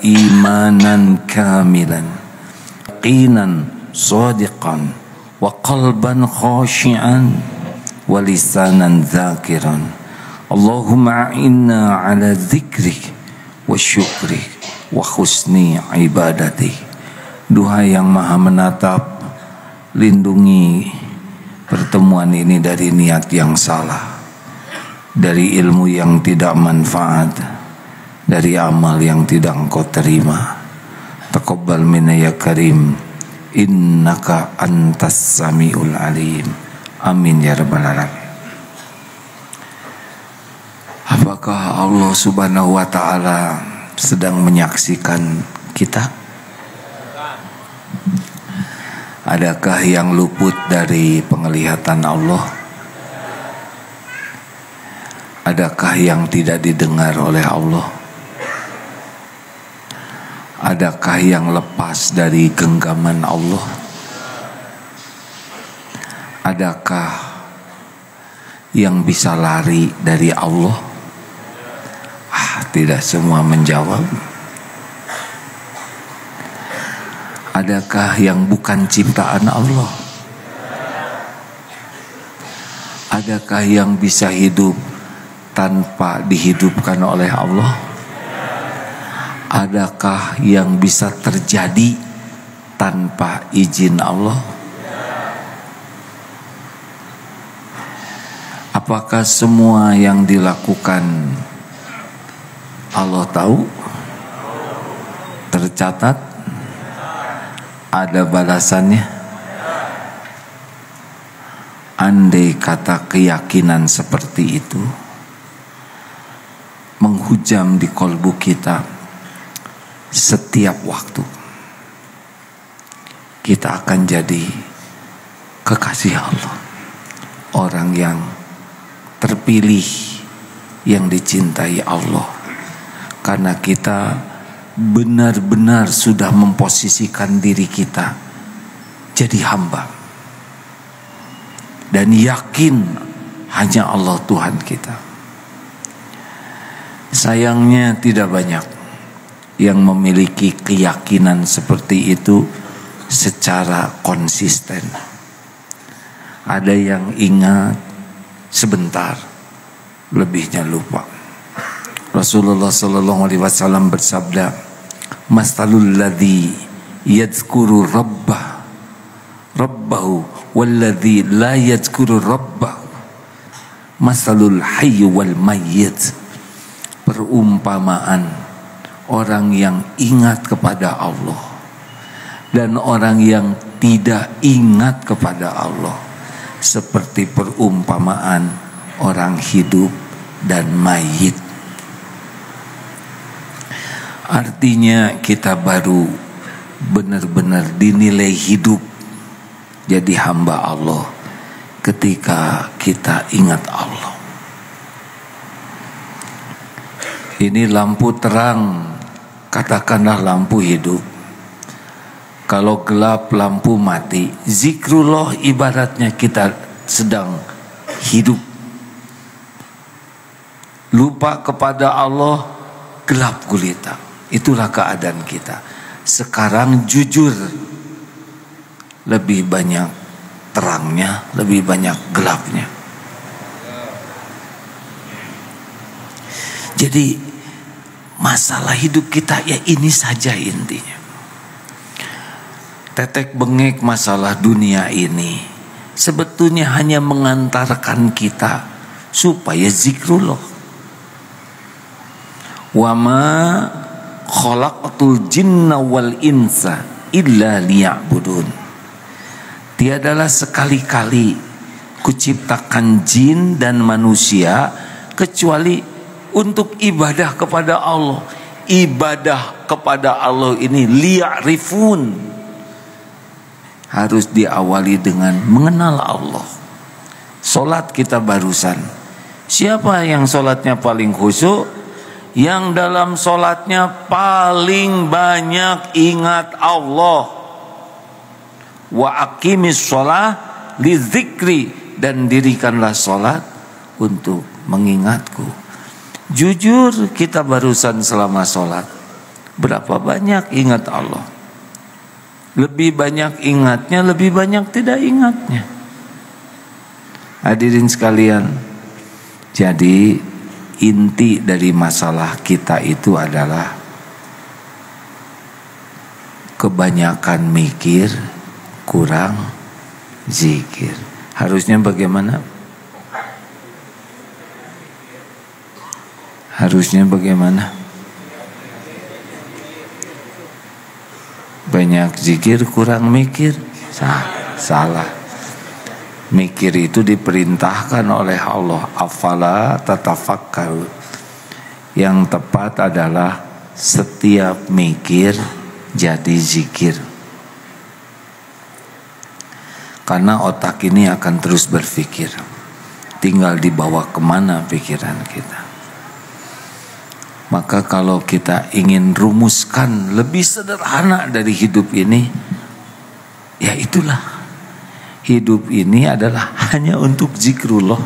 imanan kamilan, yaqinan shadiqan, wa qalban khashi'an, wa lisanan dzakiran. Allahumma a'inna ala dzikrik wa syukrik wa husni ibadati. Duhai yang maha menatap, lindungi pertemuan ini dari niat yang salah, dari ilmu yang tidak manfaat, dari amal yang tidak engkau terima. Taqabbal minna ya karim, innaka antas samiul alim. Amin ya rabbal alamin. Apakah Allah subhanahu wa ta'ala sedang menyaksikan kita? Adakah yang luput dari penglihatan Allah? Adakah yang tidak didengar oleh Allah? Adakah yang lepas dari genggaman Allah? Adakah yang bisa lari dari Allah? Tidak semua menjawab. Adakah yang bukan ciptaan Allah? Adakah yang bisa hidup tanpa dihidupkan oleh Allah? Adakah yang bisa terjadi tanpa izin Allah? Apakah semua yang dilakukan Allah tahu? Tercatat? Ada balasannya? Andai kata keyakinan seperti itu menghujam di kolbu kita setiap waktu, kita akan jadi kekasih Allah, orang yang terpilih, yang dicintai Allah, karena kita benar-benar sudah memposisikan diri kita jadi hamba dan yakin hanya Allah Tuhan kita. Sayangnya tidak banyak yang memiliki keyakinan seperti itu secara konsisten. Ada yang ingat sebentar, lebihnya lupa. Rasulullah sallallahu alaihi wasallam bersabda, "Mastalul ladzi yadhkuru rabbahu walladzi la yadhkuru rabbahu masalul hayy wal mayyit." Perumpamaan orang yang ingat kepada Allah dan orang yang tidak ingat kepada Allah seperti perumpamaan orang hidup dan mayit. Artinya kita baru benar-benar dinilai hidup jadi hamba Allah ketika kita ingat Allah. Ini lampu terang, katakanlah lampu hidup. Kalau gelap lampu mati. Zikrullah ibaratnya kita sedang hidup. Lupa kepada Allah, gelap gulita. Itulah keadaan kita. Sekarang jujur, lebih banyak terangnya, lebih banyak gelapnya. Jadi masalah hidup kita ya ini saja intinya. Tetek bengek masalah dunia ini sebetulnya hanya mengantarkan kita supaya zikrullah. Wa ma khalaqtul jinna wal insa illa liya'budun. Tiadalah sekali-kali kuciptakan jin dan manusia kecuali untuk ibadah kepada Allah. Ibadah kepada Allah ini liya'rifun, harus diawali dengan mengenal Allah. Solat kita barusan, siapa yang solatnya paling khusyuk? Yang dalam solatnya paling banyak ingat Allah. Wa aqimis sholah li dzikri, dan dirikanlah solat untuk mengingatku. Jujur kita barusan selama solat Berapa banyak ingat Allah? Lebih banyak ingatnya, lebih banyak tidak ingatnya. Hadirin sekalian, jadi inti dari masalah kita itu adalah kebanyakan mikir, kurang zikir. Harusnya bagaimana? Harusnya bagaimana? Banyak zikir, kurang mikir. Salah. Mikir itu diperintahkan oleh Allah. Afala tatafakkaru. Yang tepat adalah setiap mikir jadi zikir. Karena otak ini akan terus berpikir. Tinggal dibawa kemana pikiran kita. Maka kalau kita ingin rumuskan lebih sederhana dari hidup ini, ya itulah. Hidup ini adalah hanya untuk zikrullah.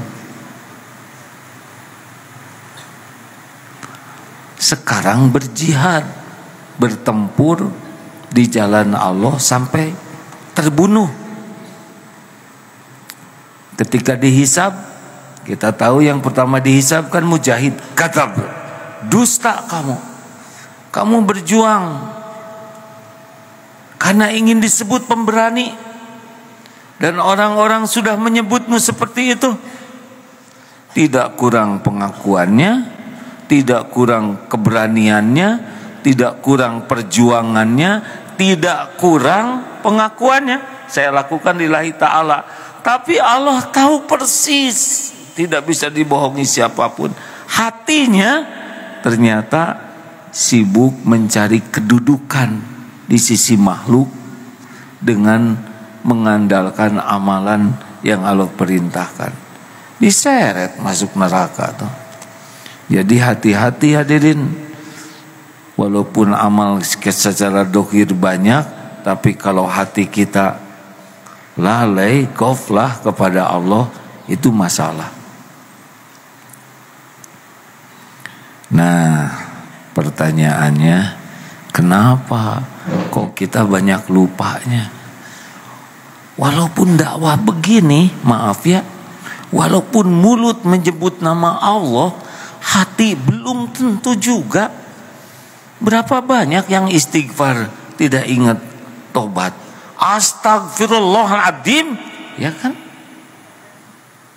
Sekarang berjihad, bertempur di jalan Allah sampai terbunuh. Ketika dihisab, kita tahu yang pertama dihisab kan mujahid. Kadzab, dusta kamu berjuang karena ingin disebut pemberani, dan orang-orang sudah menyebutmu seperti itu. Tidak kurang pengakuannya, tidak kurang keberaniannya, tidak kurang perjuangannya, tidak kurang pengakuannya. Saya lakukan lillahi ta'ala. Tapi Allah tahu persis, tidak bisa dibohongi siapapun. Hatinya ternyata sibuk mencari kedudukan di sisi makhluk dengan mengandalkan amalan yang Allah perintahkan. Diseret masuk neraka tuh. Jadi hati-hati hadirin. Walaupun amal secara dohir banyak, tapi kalau hati kita lalai, ghaflah kepada Allah, itu masalah. Nah, pertanyaannya, kenapa kok kita banyak lupanya? Walaupun dakwah begini, maaf ya, walaupun mulut menyebut nama Allah, hati belum tentu juga. Berapa banyak yang istighfar tidak ingat tobat? Astagfirullahaladzim, ya kan?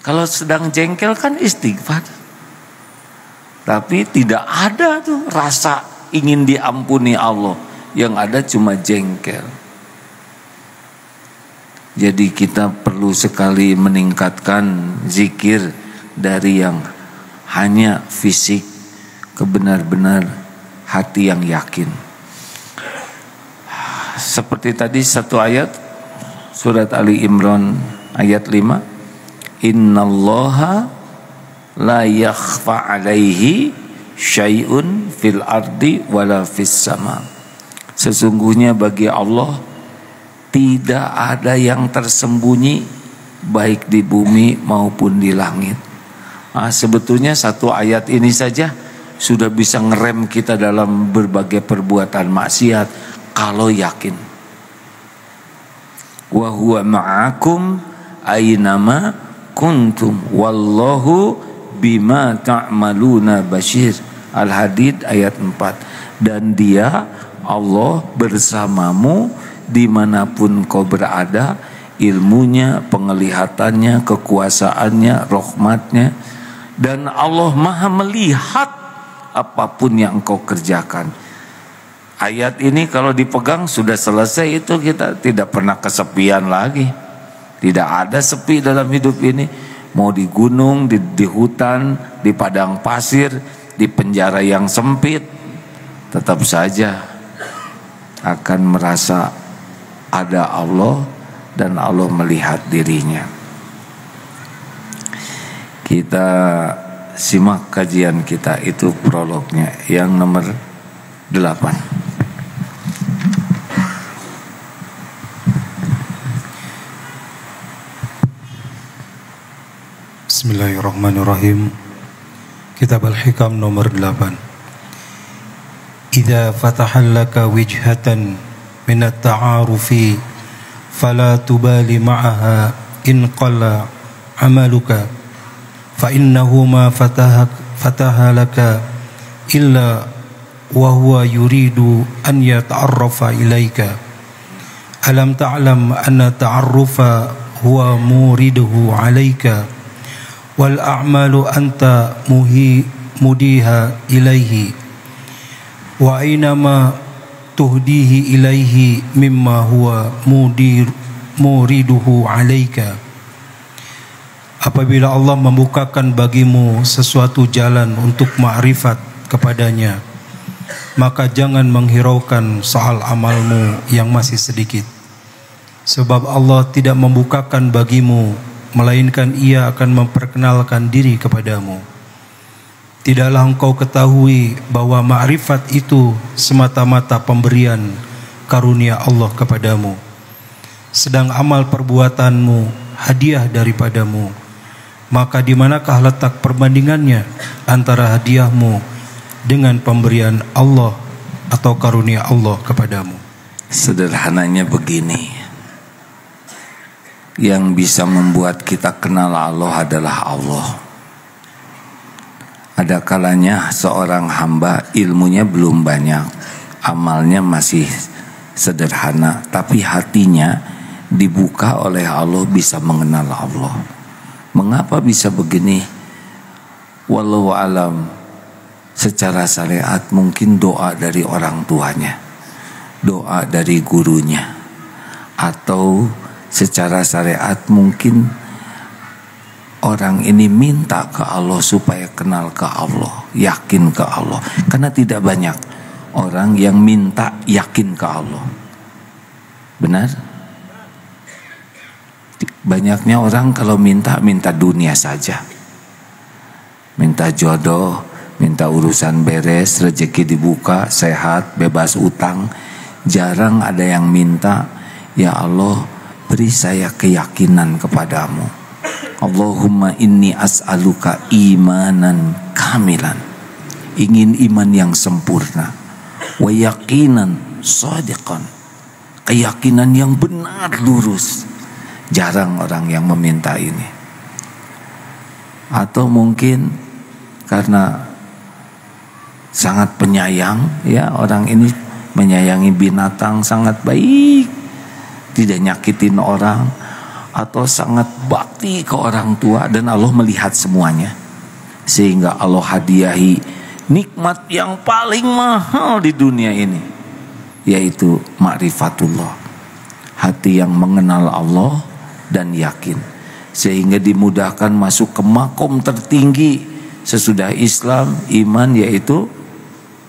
Kalau sedang jengkel kan istighfar. Tapi tidak ada tuh rasa ingin diampuni Allah. Yang ada cuma jengkel. Jadi kita perlu sekali meningkatkan zikir dari yang hanya fisik ke benar-benar hati yang yakin. Seperti tadi satu ayat surat Ali Imran ayat 5, innallaha la yakhfa alaihi syai'un fil ardi wala fis sama. Sesungguhnya bagi Allah tidak ada yang tersembunyi baik di bumi maupun di langit. Sebetulnya satu ayat ini saja sudah bisa ngerem kita dalam berbagai perbuatan maksiat kalau yakin. Wa huwa ma'akum aynama kuntum wallahu bima ta'maluna basyir. Al-Hadid ayat 4. Dan dia Allah bersamamu dimanapun kau berada, ilmunya, penglihatannya, kekuasaannya, rahmatnya, dan Allah maha melihat apapun yang engkau kerjakan. Ayat ini kalau dipegang sudah selesai, itu kita tidak pernah kesepian lagi. Tidak ada sepi dalam hidup ini. Mau di gunung, di hutan, di padang pasir, di penjara yang sempit, tetap saja akan merasa ada Allah dan Allah melihat dirinya. Kita simak kajian kita, itu prolognya yang nomor 8. Bismillahirrahmanirrahim. Kitab Al-Hikam nomor 8. إذا فتح لك وجهة من التعارف فلا تبالي معها إن قل عملك فإنه ما فتح لك إلا وهو يريد أن يتعرف إليك ألم تعلم أن التعرف هو مورده عليك والأعمال أنت مديها إليه وأينما تهديه إليه مما هو مورده عليك. Apabila Allah membukakan bagimu sesuatu jalan untuk ma'rifat kepadanya, maka jangan menghiraukan soal amalmu yang masih sedikit. Sebab Allah tidak membukakan bagimu, melainkan Ia akan memperkenalkan diri kepadamu. Tidaklah engkau ketahui bahwa ma'rifat itu semata-mata pemberian karunia Allah kepadamu, sedang amal perbuatanmu hadiah daripadamu. Maka di manakah letak perbandingannya antara hadiahmu dengan pemberian Allah atau karunia Allah kepadamu? Sederhananya begini, yang bisa membuat kita kenal Allah adalah Allah. Ada kalanya seorang hamba ilmunya belum banyak, amalnya masih sederhana, tapi hatinya dibuka oleh Allah, bisa mengenal Allah. Mengapa bisa begini? Wallahu alam. Secara syariat mungkin doa dari orang tuanya, doa dari gurunya, atau secara syariat mungkin orang ini minta ke Allah supaya kenal ke Allah, yakin ke Allah. Karena tidak banyak orang yang minta yakin ke Allah. Benar? Banyaknya orang kalau minta dunia saja, minta jodoh, minta urusan beres, rezeki dibuka, sehat, bebas utang. Jarang ada yang minta, ya Allah beri saya keyakinan kepadamu. Allahumma inni as'aluka imanan kamilan, ingin iman yang sempurna, wa yaqinan shadiqan, keyakinan yang benar lurus. Jarang orang yang meminta ini. Atau mungkin karena sangat penyayang, ya, orang ini menyayangi binatang, sangat baik, tidak nyakitin orang, atau sangat bakti ke orang tua, dan Allah melihat semuanya, sehingga Allah hadiahi nikmat yang paling mahal di dunia ini, yaitu ma'rifatullah, hati yang mengenal Allah dan yakin, sehingga dimudahkan masuk ke makom tertinggi sesudah Islam, iman, yaitu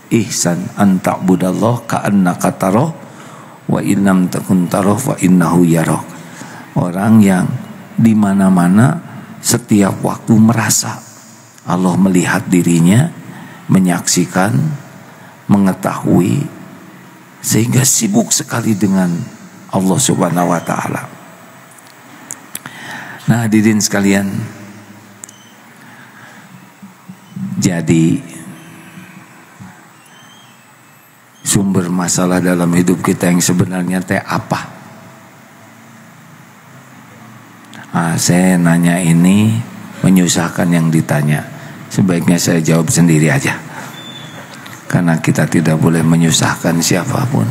ihsan, anta'budallah ka'annaka tarah wa innam takun tarah wa innahu yarah. Orang yang di mana-mana setiap waktu merasa Allah melihat dirinya, menyaksikan, mengetahui, sehingga sibuk sekali dengan Allah Subhanahu wa taala. Nah, hadirin sekalian, jadi sumber masalah dalam hidup kita yang sebenarnya teh apa? Saya nanya ini menyusahkan yang ditanya. Sebaiknya saya jawab sendiri aja, karena kita tidak boleh menyusahkan siapapun.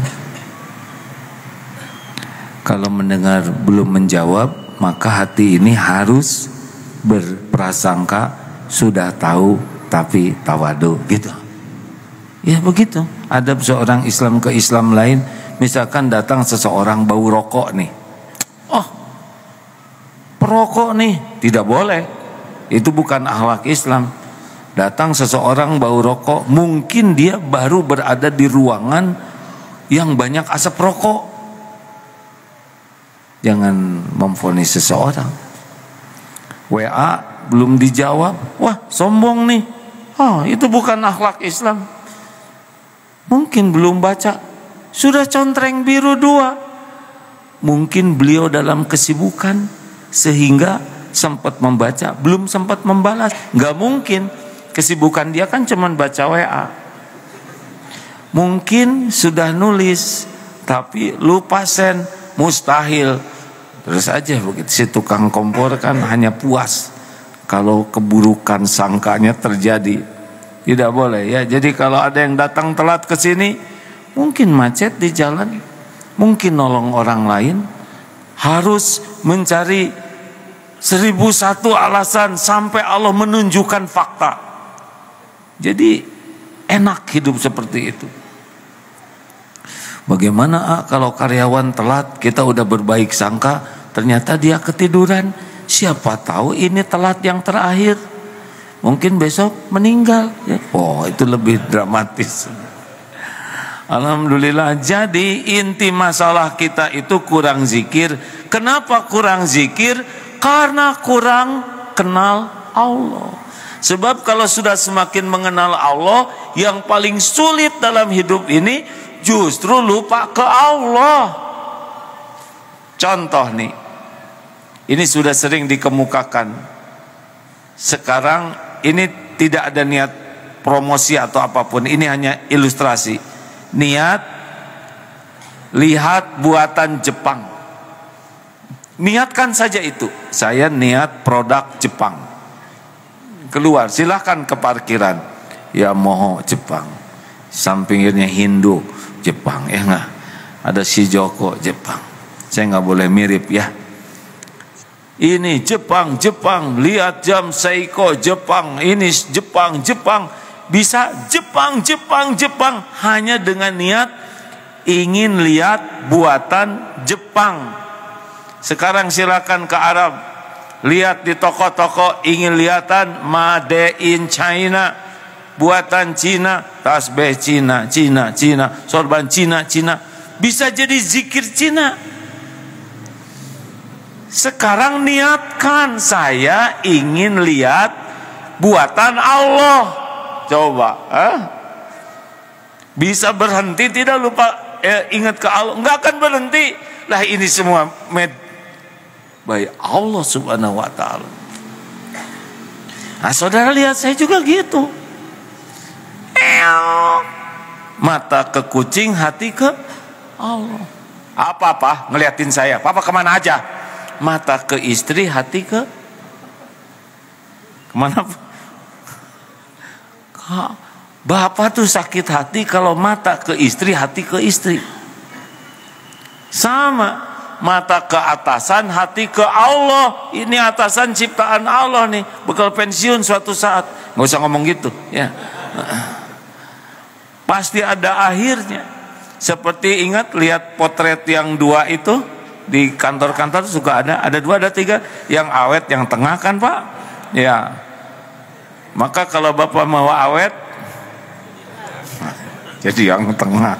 Kalau mendengar belum menjawab, maka hati ini harus berprasangka sudah tahu tapi tawadu, gitu. Ya begitu. Adab seorang Islam ke Islam lain, misalkan datang seseorang bau rokok nih, oh perokok nih, tidak boleh. Itu bukan akhlak Islam. Datang seseorang bau rokok, mungkin dia baru berada di ruangan yang banyak asap rokok. Jangan memvonis seseorang. WA belum dijawab, wah sombong nih. Itu bukan akhlak Islam. Mungkin belum baca, sudah contreng biru 2. Mungkin beliau dalam kesibukan sehingga sempat membaca, belum sempat membalas. Gak mungkin, kesibukan dia kan cuma baca WA. Mungkin sudah nulis tapi lupa sen, mustahil. Terus aja begitu. Si tukang kompor kan hanya puas kalau keburukan sangkanya terjadi. Tidak boleh ya. Jadi kalau ada yang datang telat ke sini, mungkin macet di jalan, mungkin nolong orang lain, harus mencari 1001 alasan sampai Allah menunjukkan fakta. Jadi enak hidup seperti itu. Bagaimana kalau karyawan telat, kita udah berbaik sangka, ternyata dia ketiduran. Siapa tahu ini telat yang terakhir, mungkin besok meninggal ya. Oh, itu lebih dramatis. Alhamdulillah. Jadi inti masalah kita itu kurang zikir. Kenapa kurang zikir? Karena kurang kenal Allah. Sebab kalau sudah semakin mengenal Allah, yang paling sulit dalam hidup ini justru lupa ke Allah. Contoh nih, ini sudah sering dikemukakan. Sekarang ini tidak ada niat promosi atau apapun, ini hanya ilustrasi. Niat lihat buatan Jepang. Niatkan saja itu. Saya niat produk Jepang. Keluar, silahkan ke parkiran. Yamaha Jepang. Sampingnya Hindu Jepang, ya enggak? Ada Shijoko Jepang. Saya nggak boleh mirip ya. Ini Jepang, lihat jam Seiko Jepang, ini Jepang. Bisa Jepang hanya dengan niat ingin lihat buatan Jepang. Sekarang silakan ke Arab, lihat di toko-toko ingin lihatan Made in China, buatan Cina, tasbih Cina, sorban Cina. Bisa jadi zikir Cina. Sekarang niatkan, saya ingin lihat buatan Allah. Coba, bisa berhenti tidak lupa ingat ke Allah? Enggak akan berhenti. Lah ini semua baik Allah Subhanahu wa taala. Nah, saudara lihat saya juga gitu. Mata ke kucing, hati ke Allah. Apa ngeliatin saya? Papa kemana aja? Mata ke istri, hati ke kemana? Bapak tuh sakit hati kalau mata ke istri, hati ke istri. Sama. Mata ke atasan, hati ke Allah. Ini atasan ciptaan Allah nih, bekal pensiun suatu saat. Nggak usah ngomong gitu ya. Pasti ada akhirnya. Seperti ingat lihat potret yang dua itu di kantor-kantor suka ada 2 ada 3 yang awet, yang tengah kan Pak ya. Maka kalau Bapak mau awet, jadi yang tengah.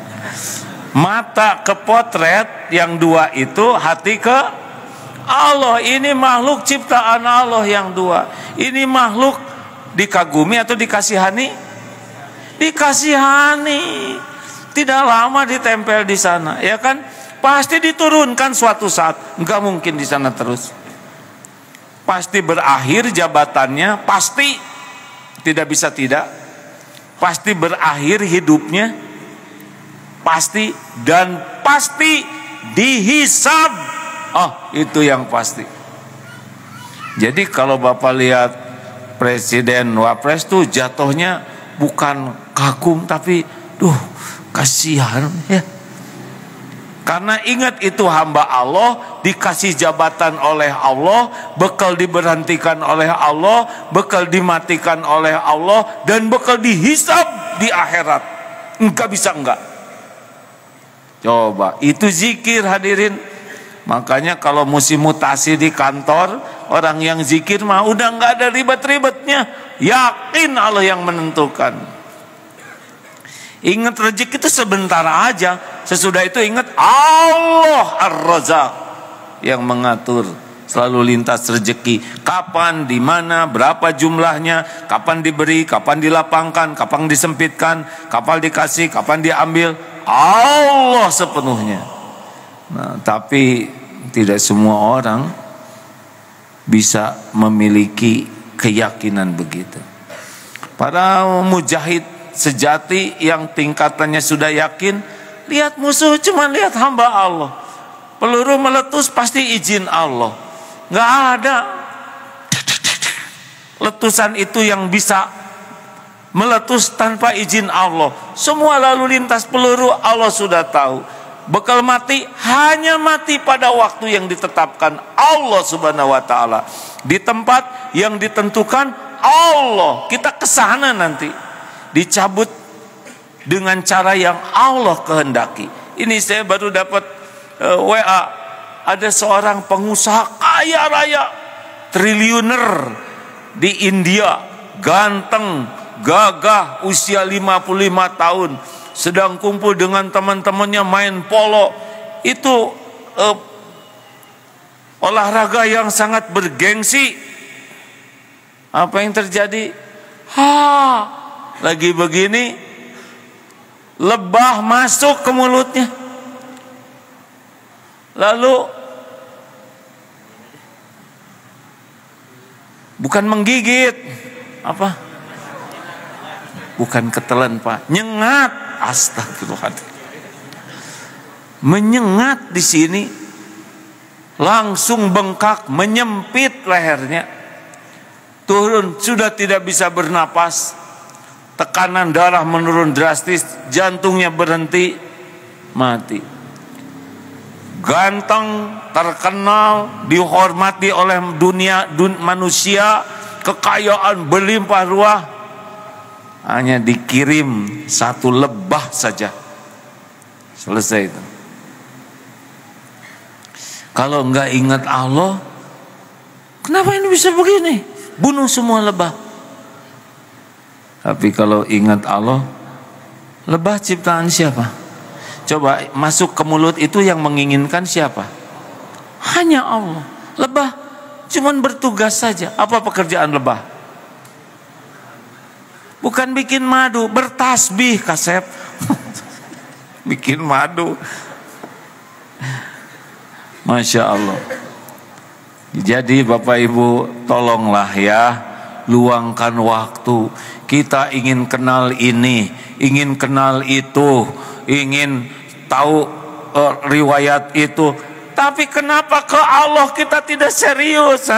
Mata ke potret yang 2 itu, hati ke Allah. Ini makhluk ciptaan Allah yang 2. Ini makhluk dikagumi atau dikasihani? Dikasihani. Tidak lama ditempel di sana, ya kan? Pasti diturunkan suatu saat. Enggak mungkin di sana terus. Pasti berakhir jabatannya, pasti. Tidak bisa tidak. Pasti berakhir hidupnya, pasti, dan pasti dihisab. Itu yang pasti. Jadi kalau Bapak lihat presiden wapres tuh jatuhnya bukan kagum, tapi kasihan ya. Karena ingat itu hamba Allah, dikasih jabatan oleh Allah, bekal diberhentikan oleh Allah, bekal dimatikan oleh Allah, dan bekal dihisab di akhirat. Enggak bisa enggak. Coba, itu zikir hadirin. Makanya kalau musim mutasi di kantor, orang yang zikir mah udah enggak ada ribet-ribetnya. Yakin Allah yang menentukan. Ingat rezeki itu sebentar aja. Sesudah itu ingat Allah Ar-Razzaq yang mengatur selalu lintas rezeki. Kapan, di mana, berapa jumlahnya, kapan diberi, kapan dilapangkan, kapan disempitkan, kapan dikasih, kapan diambil. Allah sepenuhnya. Nah, tapi tidak semua orang bisa memiliki keyakinan begitu. Para mujahid sejati yang tingkatannya sudah yakin, lihat musuh cuma lihat hamba Allah. Peluru meletus pasti izin Allah. Nggak ada letusan itu yang bisa meletus tanpa izin Allah. Semua lalu lintas peluru Allah sudah tahu. Bekal mati hanya mati pada waktu yang ditetapkan Allah Subhanahu wa taala. Di tempat yang ditentukan Allah. Kita ke sana nanti. Dicabut dengan cara yang Allah kehendaki. Ini saya baru dapat WA. Ada seorang pengusaha kaya raya, triliuner di India, ganteng, gagah, usia 55 tahun, sedang kumpul dengan teman-temannya main polo. Itu olahraga yang sangat bergengsi. Apa yang terjadi? Lagi begini, lebah masuk ke mulutnya. Lalu bukan menggigit, apa? Bukan ketelan, Pak. Nyengat. Astagfirullahaladzim. Menyengat di sini, langsung bengkak, menyempit lehernya. Turun, sudah tidak bisa bernapas. Tekanan darah menurun drastis, jantungnya berhenti, mati. Ganteng, terkenal, dihormati oleh dunia manusia, kekayaan berlimpah ruah, hanya dikirim satu lebah saja, selesai itu. Kalau enggak ingat Allah, kenapa ini bisa begini? Bunuh semua lebah. Tapi kalau ingat Allah, lebah ciptaan siapa? Coba masuk ke mulut itu yang menginginkan siapa? Hanya Allah. Lebah cuman bertugas saja. Apa pekerjaan lebah? Bukan bikin madu, bertasbih, Kasep. Bikin madu. Masya Allah. Jadi Bapak Ibu, tolonglah ya, luangkan waktu. Kita ingin kenal ini, ingin kenal itu, ingin tahu riwayat itu. Tapi kenapa ke Allah kita tidak serius?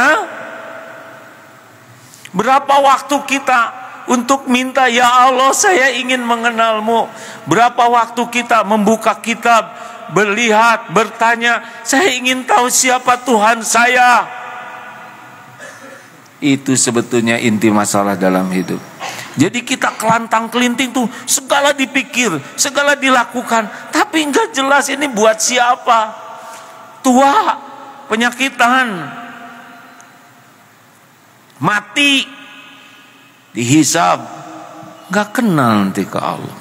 Berapa waktu kita untuk minta, ya Allah saya ingin mengenalmu. Berapa waktu kita membuka kitab, melihat, bertanya, saya ingin tahu siapa Tuhan saya. Itu sebetulnya inti masalah dalam hidup. Jadi kita kelantang kelinting tuh, segala dipikir, segala dilakukan, tapi enggak jelas ini buat siapa. Tua, penyakitan, mati, dihisab, enggak kenal nanti ke Allah.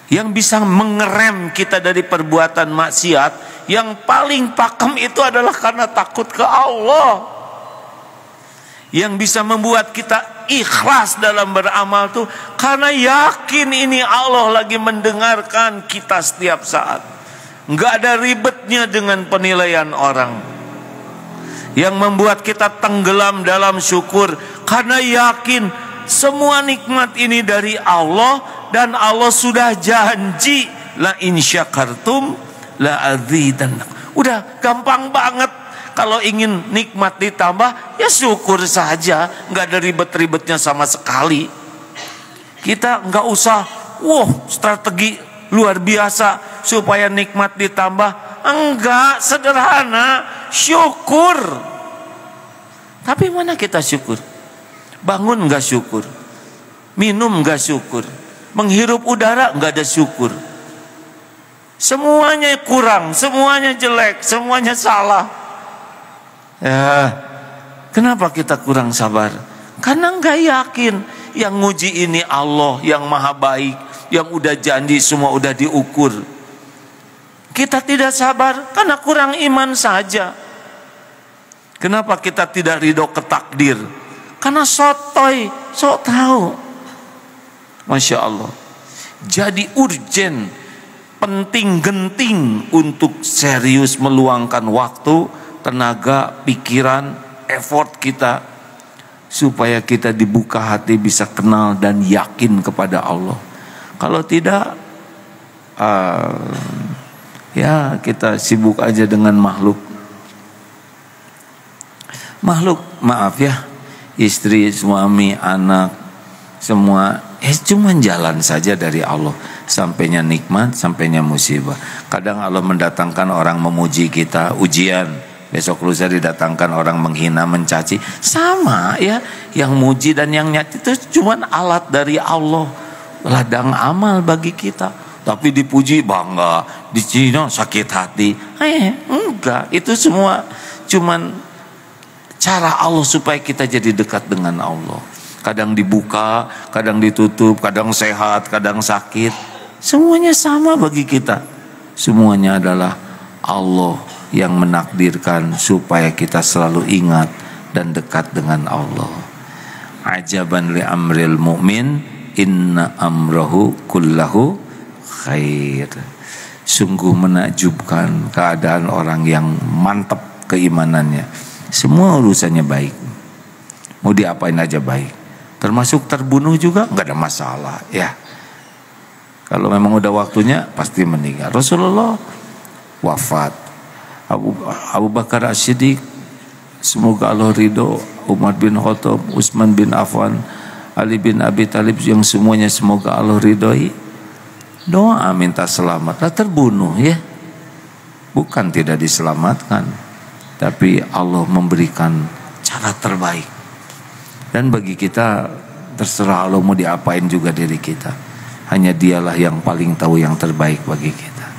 Yang bisa mengerem kita dari perbuatan maksiat, yang paling pakem itu adalah karena takut ke Allah. Yang bisa membuat kita ikhlas dalam beramal tuh karena yakin ini Allah lagi mendengarkan kita setiap saat. Enggak ada ribetnya dengan penilaian orang. Yang membuat kita tenggelam dalam syukur karena yakin semua nikmat ini dari Allah, dan Allah sudah janji la in syakartum la azidannakum. Udah gampang banget. Kalau ingin nikmat ditambah, ya syukur saja, nggak ada ribet-ribetnya sama sekali. Kita nggak usah, strategi luar biasa supaya nikmat ditambah. Enggak, sederhana, syukur. Tapi mana kita syukur? Bangun nggak syukur, minum nggak syukur, menghirup udara nggak ada syukur. Semuanya kurang, semuanya jelek, semuanya salah. Ya, kenapa kita kurang sabar? Karena nggak yakin yang nguji ini Allah yang maha baik, yang udah janji semua udah diukur. Kita tidak sabar karena kurang iman saja. Kenapa kita tidak ridho ke takdir? Karena sotoy, sok tahu. Masya Allah. Jadi urgen, penting genting untuk serius meluangkan waktu, tenaga, pikiran, effort kita supaya kita dibuka hati bisa kenal dan yakin kepada Allah. Kalau tidak, ya kita sibuk aja dengan makhluk. Maaf ya, istri, suami, anak, semua cuman jalan saja dari Allah. Sampainya nikmat, sampainya musibah. Kadang Allah mendatangkan orang memuji kita, ujian. Besok lusa didatangkan orang menghina, mencaci. Sama ya, yang muji dan yang nyati itu cuman alat dari Allah, ladang amal bagi kita. Tapi dipuji bangga, dicina sakit hati. Enggak, itu semua cuman cara Allah supaya kita jadi dekat dengan Allah. Kadang dibuka, kadang ditutup, kadang sehat, kadang sakit. Semuanya sama bagi kita. Semuanya adalah Allah yang menakdirkan supaya kita selalu ingat dan dekat dengan Allah. Ajaban li amril mu'min, inna amrahu kullahu khair. Sungguh menakjubkan keadaan orang yang mantap keimanannya. Semua urusannya baik. Mau diapain aja baik. Termasuk terbunuh juga nggak ada masalah ya. Kalau memang udah waktunya pasti meninggal. Rasulullah wafat. Abu Bakar As-Siddiq, semoga Allah ridho, Umar bin Khattab, Utsman bin Affan, Ali bin Abi Thalib, yang semuanya semoga Allah ridhoi. Doa minta selamat. Lah terbunuh ya. Bukan tidak diselamatkan, tapi Allah memberikan cara terbaik. Dan bagi kita terserah Allah mau diapain juga diri kita. Hanya dialah yang paling tahu yang terbaik bagi kita.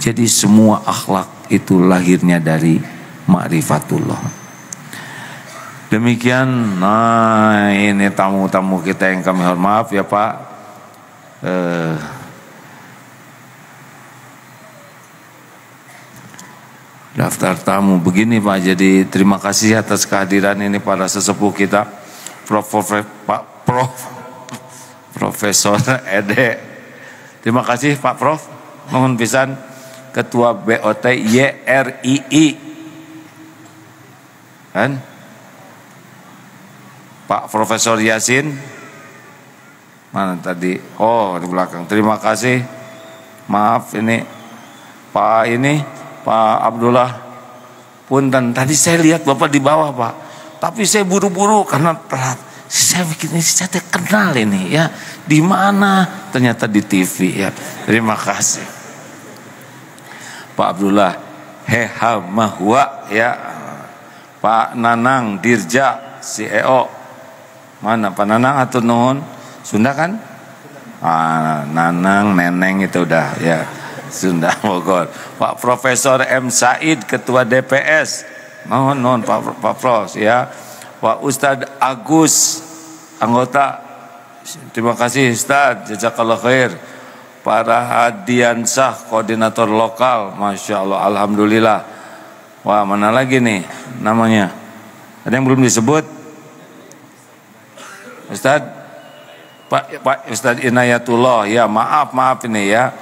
Jadi semua akhlak itu lahirnya dari ma'rifatullah. Demikian, nah ini tamu-tamu kita yang kami hormati. Maaf ya Pak, daftar tamu begini Pak. Jadi terima kasih atas kehadiran ini para sesepuh kita, Profesor Ede. Terima kasih Pak Prof. Mohon pisan Ketua BOT YRII kan, Pak Profesor Yasin mana tadi? Oh di belakang. Terima kasih. Maaf ini Pak Abdullah punten, tadi saya lihat Bapak di bawah Pak, tapi saya buru-buru karena telat. Saya bikin ini, saya kenal ini ya, di mana? Ternyata di TV ya. Terima kasih Pak Abdullah Heha Mahwa ya, Pak Nanang Dirja CEO. Mana Pak Nanang atau nuhun? Sunda kan? Nanang Neneng itu udah ya, Sunda Bogor. Pak Profesor M Said Ketua DPS. Mohon Pak Pros ya. Pak Ustadz Agus anggota. Terima kasih Ustadz, jazakallah khair. Para Hadiansah koordinator lokal, Masya Allah, Alhamdulillah. Wah mana lagi nih namanya? Ada yang belum disebut? Ustadz Pak Ustadz Inayatullah ya, maaf ini ya.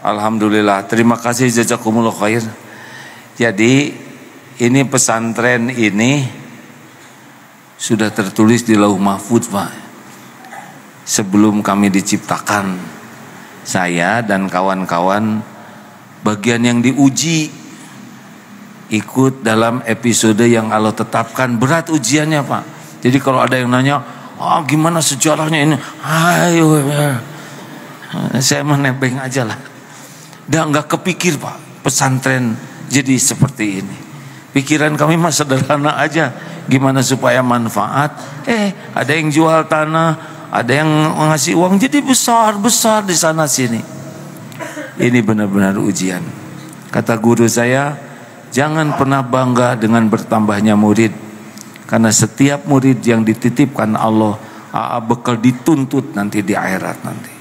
Alhamdulillah, terima kasih, jazakumullah khair. Jadi ini pesantren ini sudah tertulis di Lauh Mahfuz Pak. Sebelum kami diciptakan, saya dan kawan-kawan bagian yang diuji, ikut dalam episode yang Allah tetapkan. Berat ujiannya Pak. Jadi kalau ada yang nanya, gimana sejarahnya ini? Ayo ya. Saya menebeng aja lah. Dan nggak kepikir Pak, pesantren jadi seperti ini. Pikiran kami mah sederhana aja, gimana supaya manfaat. Ada yang jual tanah, ada yang ngasih uang jadi besar di sana sini. Ini benar-benar ujian. Kata guru saya, jangan pernah bangga dengan bertambahnya murid, karena setiap murid yang dititipkan Allah bekal dituntut nanti di akhirat nanti.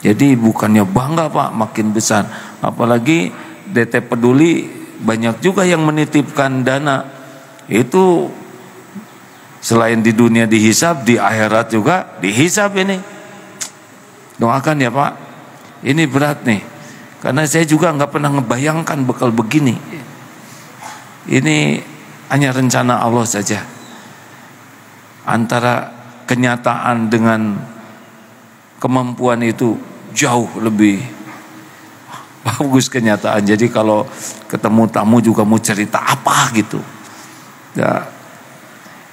Jadi bukannya bangga Pak makin besar, apalagi DT Peduli banyak juga yang menitipkan dana. Itu selain di dunia dihisab, di akhirat juga dihisab ini. Doakan ya Pak. Ini berat nih. Karena saya juga nggak pernah ngebayangkan bekal begini. Ini hanya rencana Allah saja. Antara kenyataan dengan kemampuan itu jauh lebih bagus kenyataan. Jadi kalau ketemu tamu juga mau cerita apa gitu, ya,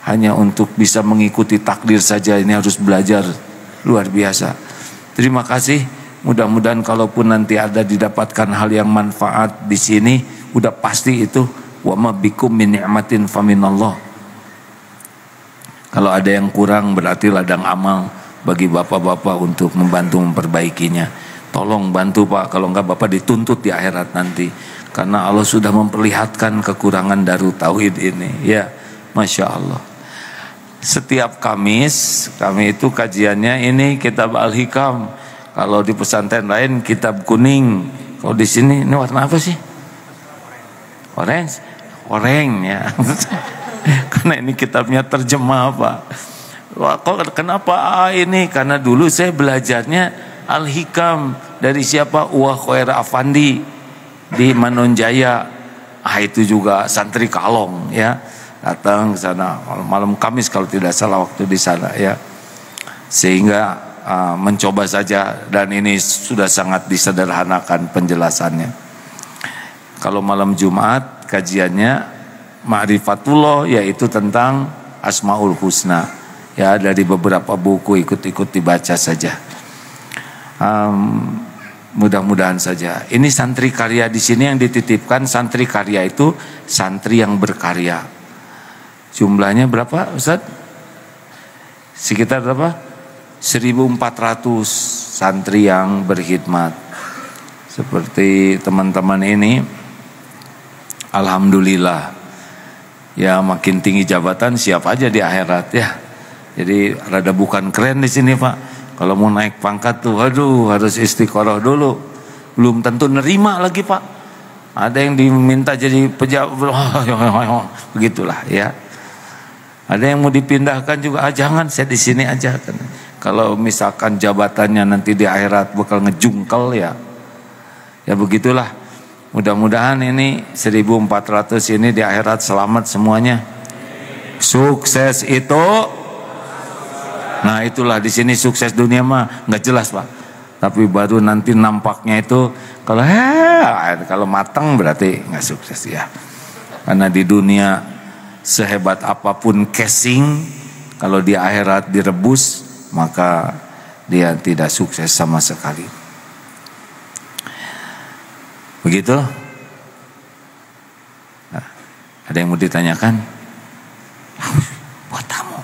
hanya untuk bisa mengikuti takdir saja ini harus belajar luar biasa. Terima kasih. Mudah-mudahan kalaupun nanti ada didapatkan hal yang manfaat di sini, udah pasti itu wa ma bikum min ni'matin faminallah. Kalau ada yang kurang berarti ladang amal bagi bapak-bapak untuk membantu memperbaikinya. Tolong bantu Pak, kalau enggak Bapak dituntut di akhirat nanti. Karena Allah sudah memperlihatkan kekurangan Darut Tauhid ini. Ya, Masya Allah. Setiap Kamis, kami itu kajiannya ini kitab Al-Hikam. Kalau di pesantren lain kitab kuning. Kalau di sini ini warna apa sih? Orange? Oranye ya. Karena ini kitabnya terjemah Pak. Wah, kenapa ini? Karena dulu saya belajarnya Al-Hikam dari siapa? Uwah Khair Afandi di Manonjaya. Itu juga santri Kalong ya. Datang ke sana malam Kamis kalau tidak salah waktu di sana ya. Sehingga mencoba saja, dan ini sudah sangat disederhanakan penjelasannya. Kalau malam Jumat kajiannya Ma'rifatullah, yaitu tentang Asmaul Husna. Ya, dari beberapa buku ikut-ikut dibaca saja. Mudah-mudahan saja. Ini santri karya di sini yang dititipkan. Santri karya itu santri yang berkarya. Jumlahnya berapa Ustaz? Sekitar berapa? 1.400 santri yang berkhidmat. Seperti teman-teman ini, alhamdulillah. Ya, makin tinggi jabatan siap aja di akhirat ya. Jadi rada bukan keren di sini Pak. Kalau mau naik pangkat tuh, aduh harus istiqoroh dulu. Belum tentu nerima lagi Pak. Ada yang diminta jadi pejabat, begitulah ya. Ada yang mau dipindahkan juga, jangan saya di sini aja. Kalau misalkan jabatannya nanti di akhirat bakal ngejungkel ya. Ya begitulah. Mudah-mudahan ini 1.400 ini di akhirat selamat semuanya. Sukses itu. Nah itulah, di sini sukses dunia mah nggak jelas Pak. Tapi baru nanti nampaknya itu kalau matang berarti nggak sukses ya. Karena di dunia sehebat apapun casing, kalau di akhirat direbus maka dia tidak sukses sama sekali. Begitu? Nah, ada yang mau ditanyakan? Buat tamu.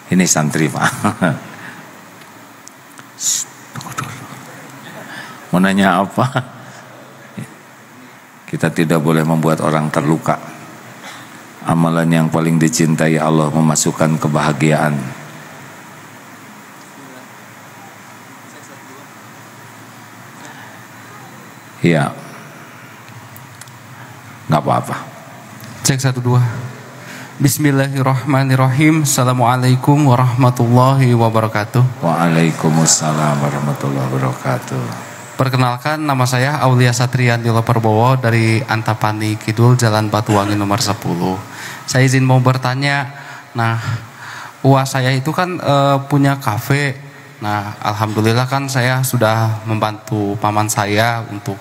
Ini santri Pak. Tunggu dulu. Mau nanya apa? Kita tidak boleh membuat orang terluka. Amalan yang paling dicintai Allah memasukkan kebahagiaan. Iya. Nggak apa-apa. Cek 1 2. Bismillahirrahmanirrahim. Assalamualaikum warahmatullahi wabarakatuh. Waalaikumsalam warahmatullahi wabarakatuh. Perkenalkan, nama saya Aulia Satrian Dilo Perbowo dari Antapani Kidul, Jalan Batuwangi nomor 10. Saya izin mau bertanya. Nah, uang saya itu kan punya kafe. Nah, alhamdulillah kan saya sudah membantu paman saya untuk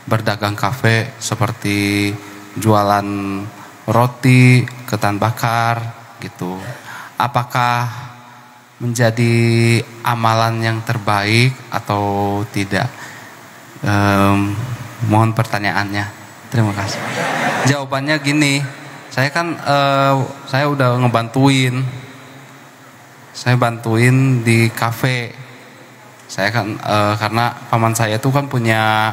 berdagang kafe seperti jualan roti, ketan bakar gitu. Apakah menjadi amalan yang terbaik atau tidak? Mohon pertanyaannya. Terima kasih. Jawabannya gini, saya kan saya udah ngebantuin. Saya bantuin di kafe. Saya kan karena paman saya tuh kan punya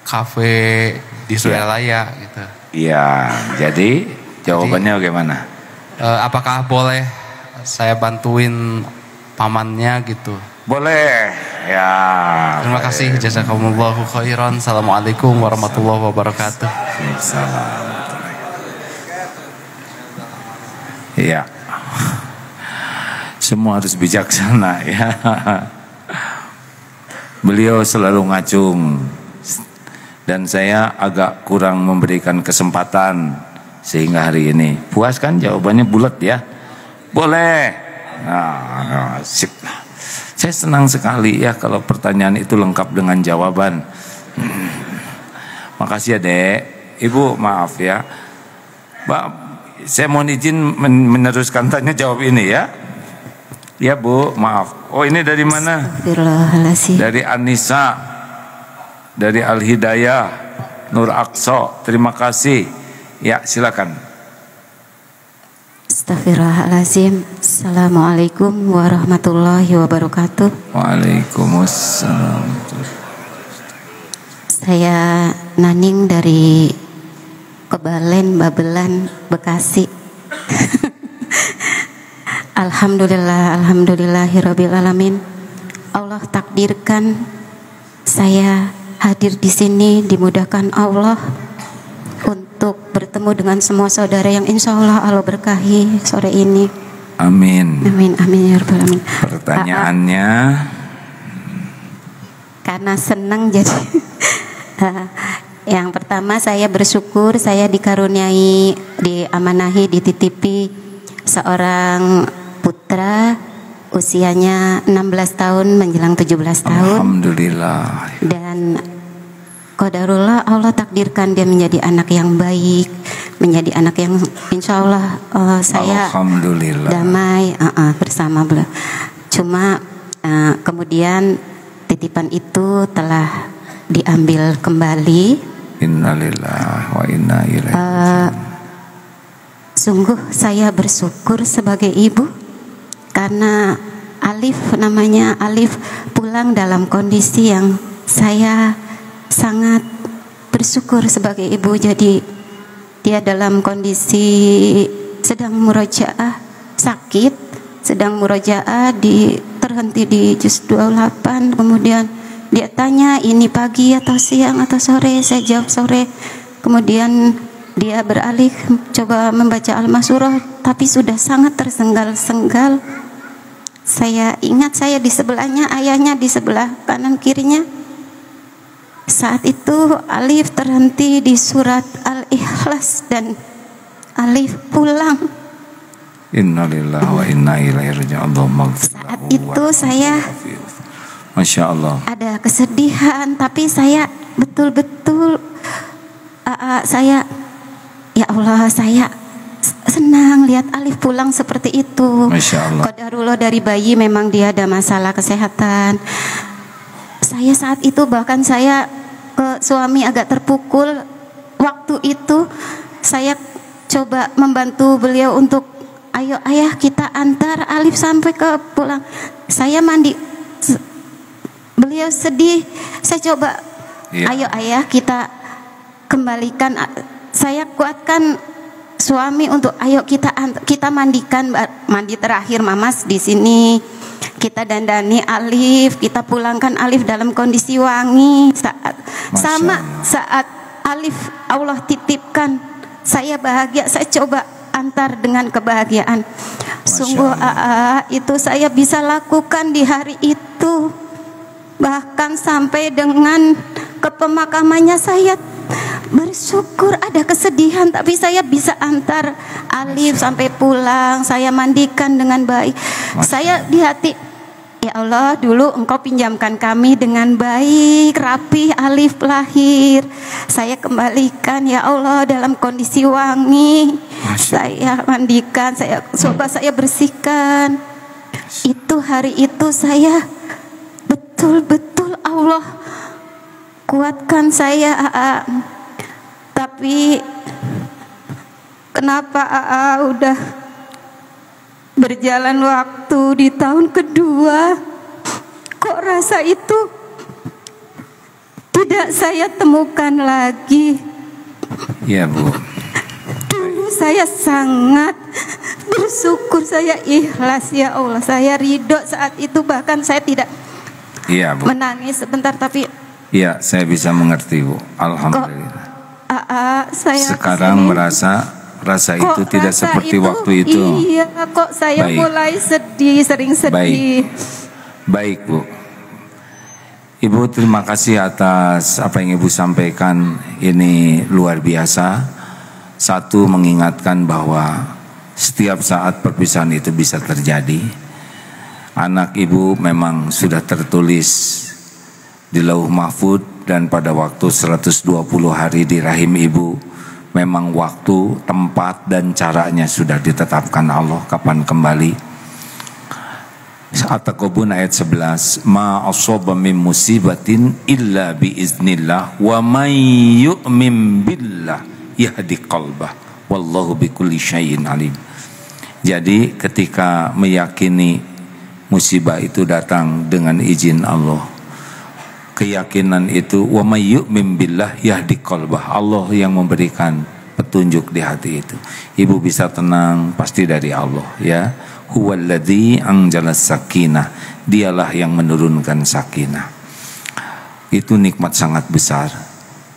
kafe di Suralaya gitu. Iya, jadi jawabannya bagaimana? Apakah boleh saya bantuin pamannya gitu? Boleh. Ya. Terima kasih. Jazakumullahu khairan. Assalamualaikum warahmatullahi wabarakatuh. Iya. Semua harus bijaksana ya. Beliau selalu ngacung. Dan saya agak kurang memberikan kesempatan sehingga hari ini puas kan, jawabannya bulat ya, boleh. Nah, sip. Saya senang sekali ya kalau pertanyaan itu lengkap dengan jawaban. Makasih ya Dek. Ibu maaf ya, Pak, saya mohon izin meneruskan tanya jawab ini ya. Ya Bu, maaf. Oh, ini dari mana? Dari Anissa, dari Al Hidayah, Nur Aqsa. Terima kasih. Ya, silakan. Astagfirullahaladzim. Assalamualaikum warahmatullahi wabarakatuh. Waalaikumsalam. Saya Naning dari Kebalen, Babelan, Bekasi. Alhamdulillahirabbil alamin. Allah takdirkan saya hadir di sini, dimudahkan Allah untuk bertemu dengan semua saudara yang insya Allah Allah berkahi sore ini. Amin. Amin, amin ya rabbal alamin. Pertanyaannya? Karena senang jadi. Yang pertama saya bersyukur saya dikaruniai, diamanahi, dititipi seorang putra usianya 16 tahun menjelang 17 tahun. Alhamdulillah. Dan qadarullah Allah takdirkan dia menjadi anak yang baik, menjadi anak yang insya Allah saya damai bersama beliau. Cuma kemudian titipan itu telah diambil kembali. Innalillahi wa inna ilaihi raji'un. Sungguh saya bersyukur sebagai ibu karena Alif, namanya Alif, pulang dalam kondisi yang saya sangat bersyukur sebagai ibu. Jadi dia dalam kondisi sedang murojaah, sakit, sedang murojaah, terhenti di juz 28. Kemudian dia tanya ini pagi atau siang atau sore, saya jawab sore. Kemudian dia beralih coba membaca Al-Masurah, tapi sudah sangat tersenggal-senggal. Saya ingat saya di sebelahnya, ayahnya di sebelah kanan kirinya. Saat itu Alif terhenti di surat Al-Ikhlas dan Alif pulang. Innalillahi wa inna ilaihi raji'un. Saat itu saya Masya Allah, ada kesedihan, tapi saya betul-betul saya, ya Allah, saya senang lihat Alif pulang seperti itu. Masya Allah. Qadarullah dari bayi memang dia ada masalah kesehatan. Saya saat itu bahkan saya suami agak terpukul. Waktu itu saya coba membantu beliau untuk ayo ayah kita antar Alif sampai ke pulang. Saya mandi, beliau sedih. Saya coba ayo ayah kita kembalikan. Saya kuatkan suami untuk ayo kita mandikan, mandi terakhir Mamas di sini. Kita dandani Alif, kita pulangkan Alif dalam kondisi wangi. Saat Alif Allah titipkan, saya bahagia, saya coba antar dengan kebahagiaan. Sungguh itu saya bisa lakukan di hari itu. Bahkan sampai dengan ke pemakamannya saya bersyukur, ada kesedihan tapi saya bisa antar Alif sampai pulang, saya mandikan dengan baik. Saya di hati, ya Allah, dulu Engkau pinjamkan kami dengan baik, rapi, Alif lahir. Saya kembalikan ya Allah dalam kondisi wangi. Saya mandikan, saya coba saya bersihkan. Itu hari itu saya betul-betul Allah kuatkan saya. Tapi kenapa udah berjalan waktu di tahun kedua, kok rasa itu tidak saya temukan lagi. Iya Bu. Dulu saya sangat bersyukur, saya ikhlas ya Allah, saya ridho saat itu, bahkan saya tidak menangis sebentar, tapi iya saya bisa mengerti Bu. Alhamdulillah. Saya sekarang merasa itu tidak seperti waktu itu. Iya, kok saya mulai sedih, sering sedih. Baik Bu. Ibu terima kasih atas apa yang Ibu sampaikan, ini luar biasa. Satu, mengingatkan bahwa setiap saat perpisahan itu bisa terjadi. Anak ibu memang sudah tertulis di Lauh Mahfud, dan pada waktu 120 hari di rahim ibu, memang waktu, tempat, dan caranya sudah ditetapkan Allah kapan kembali. At-Taqabun ayat 11, ma asaba min musibatin illa biiznillah wa may yu'min billah yahdi qalbah wallahu bikulli syai'in alim. Jadi ketika meyakini musibah itu datang dengan izin Allah, keyakinan itu wa may yu'min billah yahdi qalbah, Allah yang memberikan petunjuk di hati itu. Ibu bisa tenang, pasti dari Allah, ya. Huwallazi anjalas sakinah, dialah yang menurunkan sakinah. Itu nikmat sangat besar.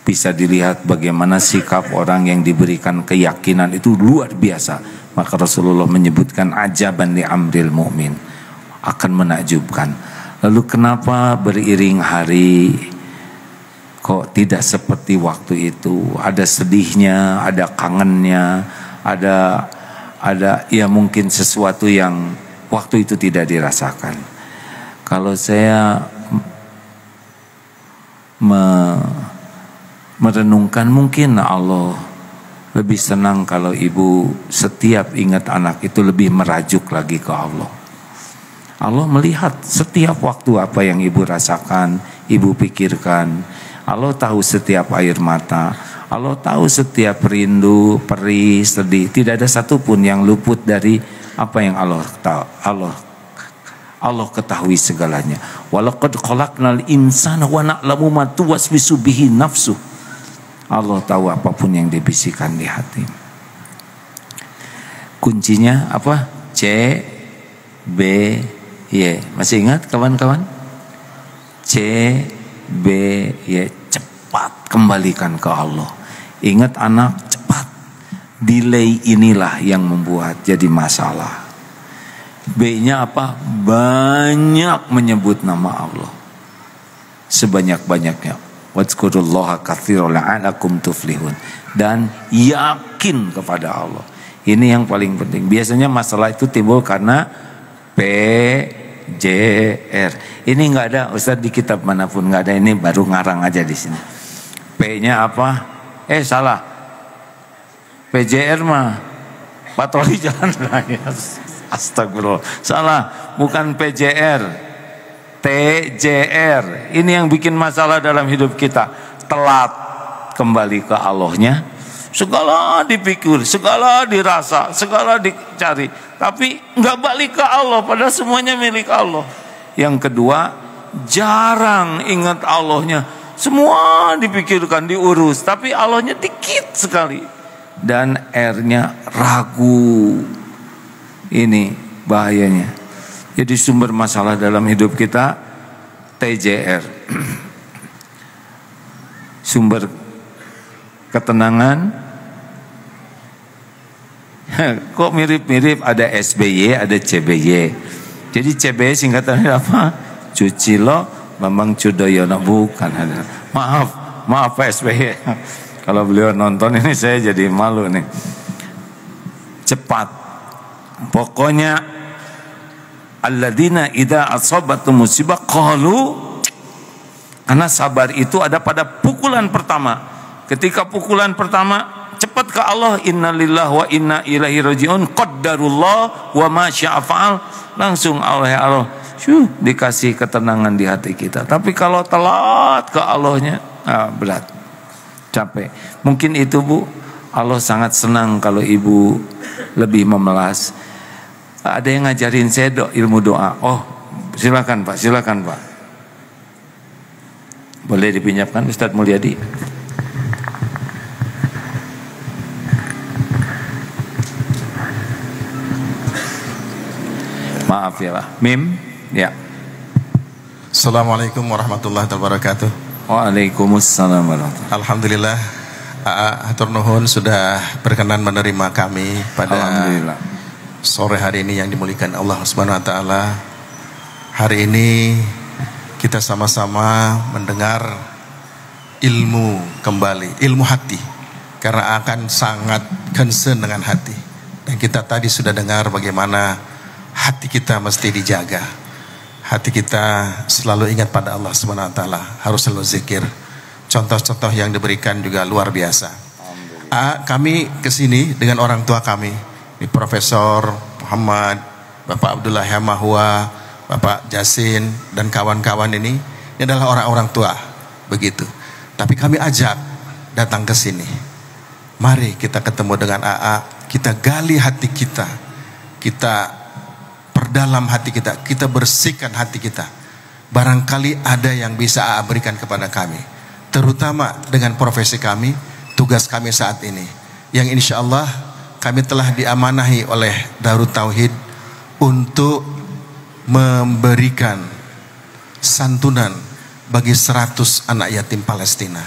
Bisa dilihat bagaimana sikap orang yang diberikan keyakinan itu luar biasa. Maka Rasulullah menyebutkan ajaban li amril mu'min, akan menakjubkan. Lalu kenapa beriring hari kok tidak seperti waktu itu? Ada sedihnya, ada kangennya, ada ya mungkin sesuatu yang waktu itu tidak dirasakan. Kalau saya merenungkan, mungkin Allah lebih senang kalau ibu setiap ingat anak itu lebih merajuk lagi ke Allah. Allah melihat setiap waktu apa yang ibu rasakan, ibu pikirkan. Allah tahu setiap air mata, Allah tahu setiap rindu, perih, sedih. Tidak ada satupun yang luput dari apa yang Allah tahu. Allah ketahui segalanya. Walaqad khalaqnal insana wa na'lamu ma tuwaswisu bihi nafsu. Allah tahu apapun yang dibisikkan di hati. Kuncinya apa? C B Y. Masih ingat kawan-kawan? C B Y. Cepat kembalikan ke Allah. Ingat anak, cepat. Delay inilah yang membuat jadi masalah. B-nya apa? Banyak menyebut nama Allah. Sebanyak-banyaknya. Wadhkurullaha katsiran la'allakum tuflihun. Dan yakin kepada Allah. Ini yang paling penting. Biasanya masalah itu timbul karena PJR. Ini nggak ada, Ustaz, di kitab manapun nggak ada. Ini baru ngarang aja di sini. P-nya apa? Salah. PJR mah patroli jalan raya. Astagfirullah. Salah, bukan PJR. TJR. Ini yang bikin masalah dalam hidup kita. Telat kembali ke Allahnya. Segala dipikir, segala dirasa, segala dicari, tapi nggak balik ke Allah, padahal semuanya milik Allah. Yang kedua, jarang ingat Allahnya. Semua dipikirkan, diurus, tapi Allahnya dikit sekali. Dan R-nya ragu. Ini bahayanya. Jadi sumber masalah dalam hidup kita TJR. Sumber ketenangan. Kok mirip-mirip, ada SBY, ada CBY. Jadi CBY singkatannya apa? Cucilo Bambang Cudoyono, bukan. Maaf Pak SBY. Kalau beliau nonton ini saya jadi malu nih. Cepat. Pokoknya alladzina idza asabatum musibah qalu, karena sabar itu ada pada pukulan pertama. Ketika pukulan pertama, cepat ke Allah, innalillahi wa inna ilaihi rajiun, qaddarullah wa ma syaa fa'al. Langsung Allah dikasih ketenangan di hati kita. Tapi kalau telat ke Allahnya, berat, capek. Mungkin itu Bu, Allah sangat senang kalau ibu lebih memelas. Ada yang ngajarin saya ilmu doa. Oh, silakan Pak, silakan Pak. Boleh dipinjamkan Ustadz Mulyadi? Maaf ya Pak. Mim, ya. Assalamualaikum warahmatullahi wabarakatuh. Waalaikumsalam warahmatullahi. Alhamdulillah, hatur nuhun sudah berkenan menerima kami pada sore hari ini yang dimuliakan Allah Subhanahu wa taala. Hari ini kita sama-sama mendengar ilmu kembali, ilmu hati. karena akan sangat concern dengan hati. Dan kita tadi sudah dengar bagaimana hati kita mesti dijaga. Hati kita selalu ingat pada Allah Subhanahu wa taala, harus selalu zikir. Contoh-contoh yang diberikan juga luar biasa. Kami kesini dengan orang tua kami, ini Profesor Muhammad, Bapak Abdullah Hamahua, Bapak Jasin dan kawan-kawan ini adalah orang-orang tua, begitu. Tapi kami ajak datang ke sini. Mari kita ketemu dengan AA, kita gali hati kita, kita perdalam hati kita, kita bersihkan hati kita. Barangkali ada yang bisa AA berikan kepada kami, terutama dengan profesi kami, tugas kami saat ini, yang insya Allah kami telah diamanahi oleh Darut Tauhid untuk memberikan santunan bagi 100 anak yatim Palestina.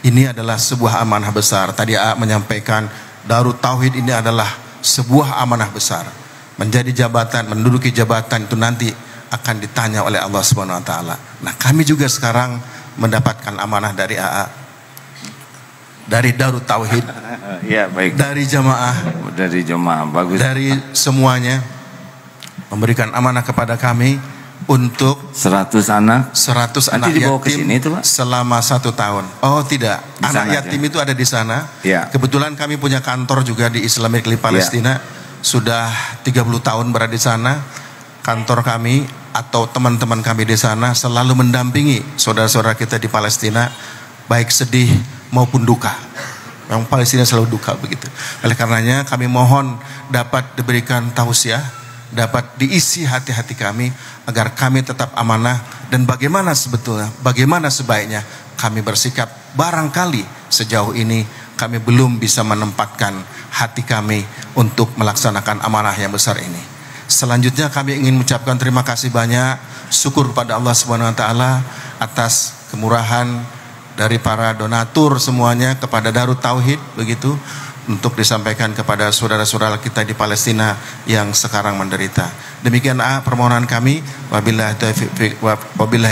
Ini adalah sebuah amanah besar. Tadi AA menyampaikan Darut Tauhid ini adalah sebuah amanah besar. Menjadi jabatan, menduduki jabatan itu nanti akan ditanya oleh Allah Subhanahu wa taala. Nah, kami juga sekarang mendapatkan amanah dari AA, dari Darut Tauhid, ya baik, dari jamaah, bagus, dari semuanya memberikan amanah kepada kami untuk 100 anak anak yatim itu, Pak? Selama 1 tahun. Oh tidak, di anak yatim itu ada di sana. Ya. Kebetulan kami punya kantor juga di Islamic Relief Palestina. Ya. Sudah 30 tahun berada di sana. Kantor kami atau teman-teman kami di sana selalu mendampingi saudara-saudara kita di Palestina, baik sedih maupun duka. Memang Palestina selalu duka begitu. Oleh karenanya kami mohon dapat diberikan tausiah, dapat diisi hati-hati kami agar kami tetap amanah, dan bagaimana sebetulnya, bagaimana sebaiknya kami bersikap. Barangkali sejauh ini kami belum bisa menempatkan hati kami untuk melaksanakan amanah yang besar ini. Selanjutnya kami ingin mengucapkan terima kasih banyak, syukur pada Allah Subhanahu wa taala atas kemurahan dari para donatur semuanya kepada Darut Tauhid begitu, untuk disampaikan kepada saudara-saudara kita di Palestina yang sekarang menderita. Demikian permohonan kami. Wabillahi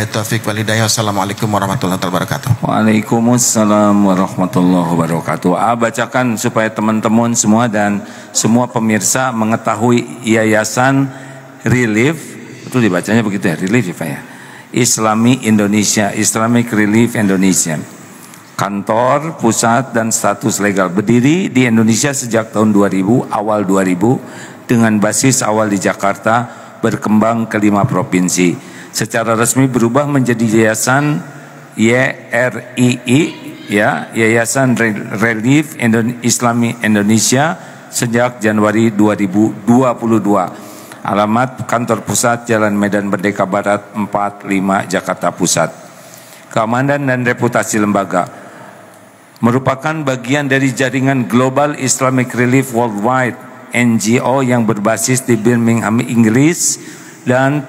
taufiq wal hidayah. Assalamualaikum warahmatullahi wabarakatuh. Waalaikumsalam warahmatullahi wabarakatuh. Bacakan supaya teman-teman semua dan semua pemirsa mengetahui Yayasan Relief, itu dibacanya begitu ya, Relief ya Pak ya, Islami Indonesia, Islamic Relief Indonesia. Kantor, pusat, dan status legal, berdiri di Indonesia sejak tahun 2000, awal 2000, dengan basis awal di Jakarta, berkembang ke 5 provinsi. Secara resmi berubah menjadi Yayasan YRII, ya, Yayasan Relief Islami Indonesia sejak Januari 2022. Alamat kantor pusat Jalan Medan Merdeka Barat 45 Jakarta Pusat. Keamanan dan reputasi lembaga merupakan bagian dari jaringan Global Islamic Relief Worldwide, NGO yang berbasis di Birmingham, Inggris, dan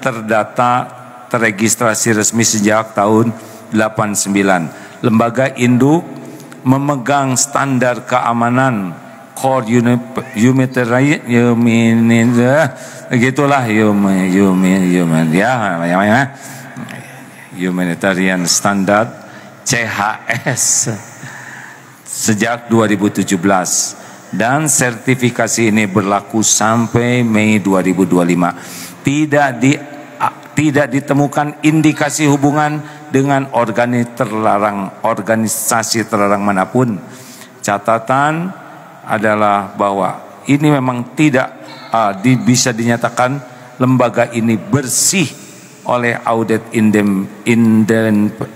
terregistrasi resmi sejak tahun 89. Lembaga induk memegang standar keamanan Core Humanitarian Standard CHS sejak 2017, dan sertifikasi ini berlaku sampai Mei 2025. Tidak ditemukan indikasi hubungan dengan organisasi terlarang manapun. Catatan adalah bahwa ini memang tidak bisa dinyatakan lembaga ini bersih oleh audit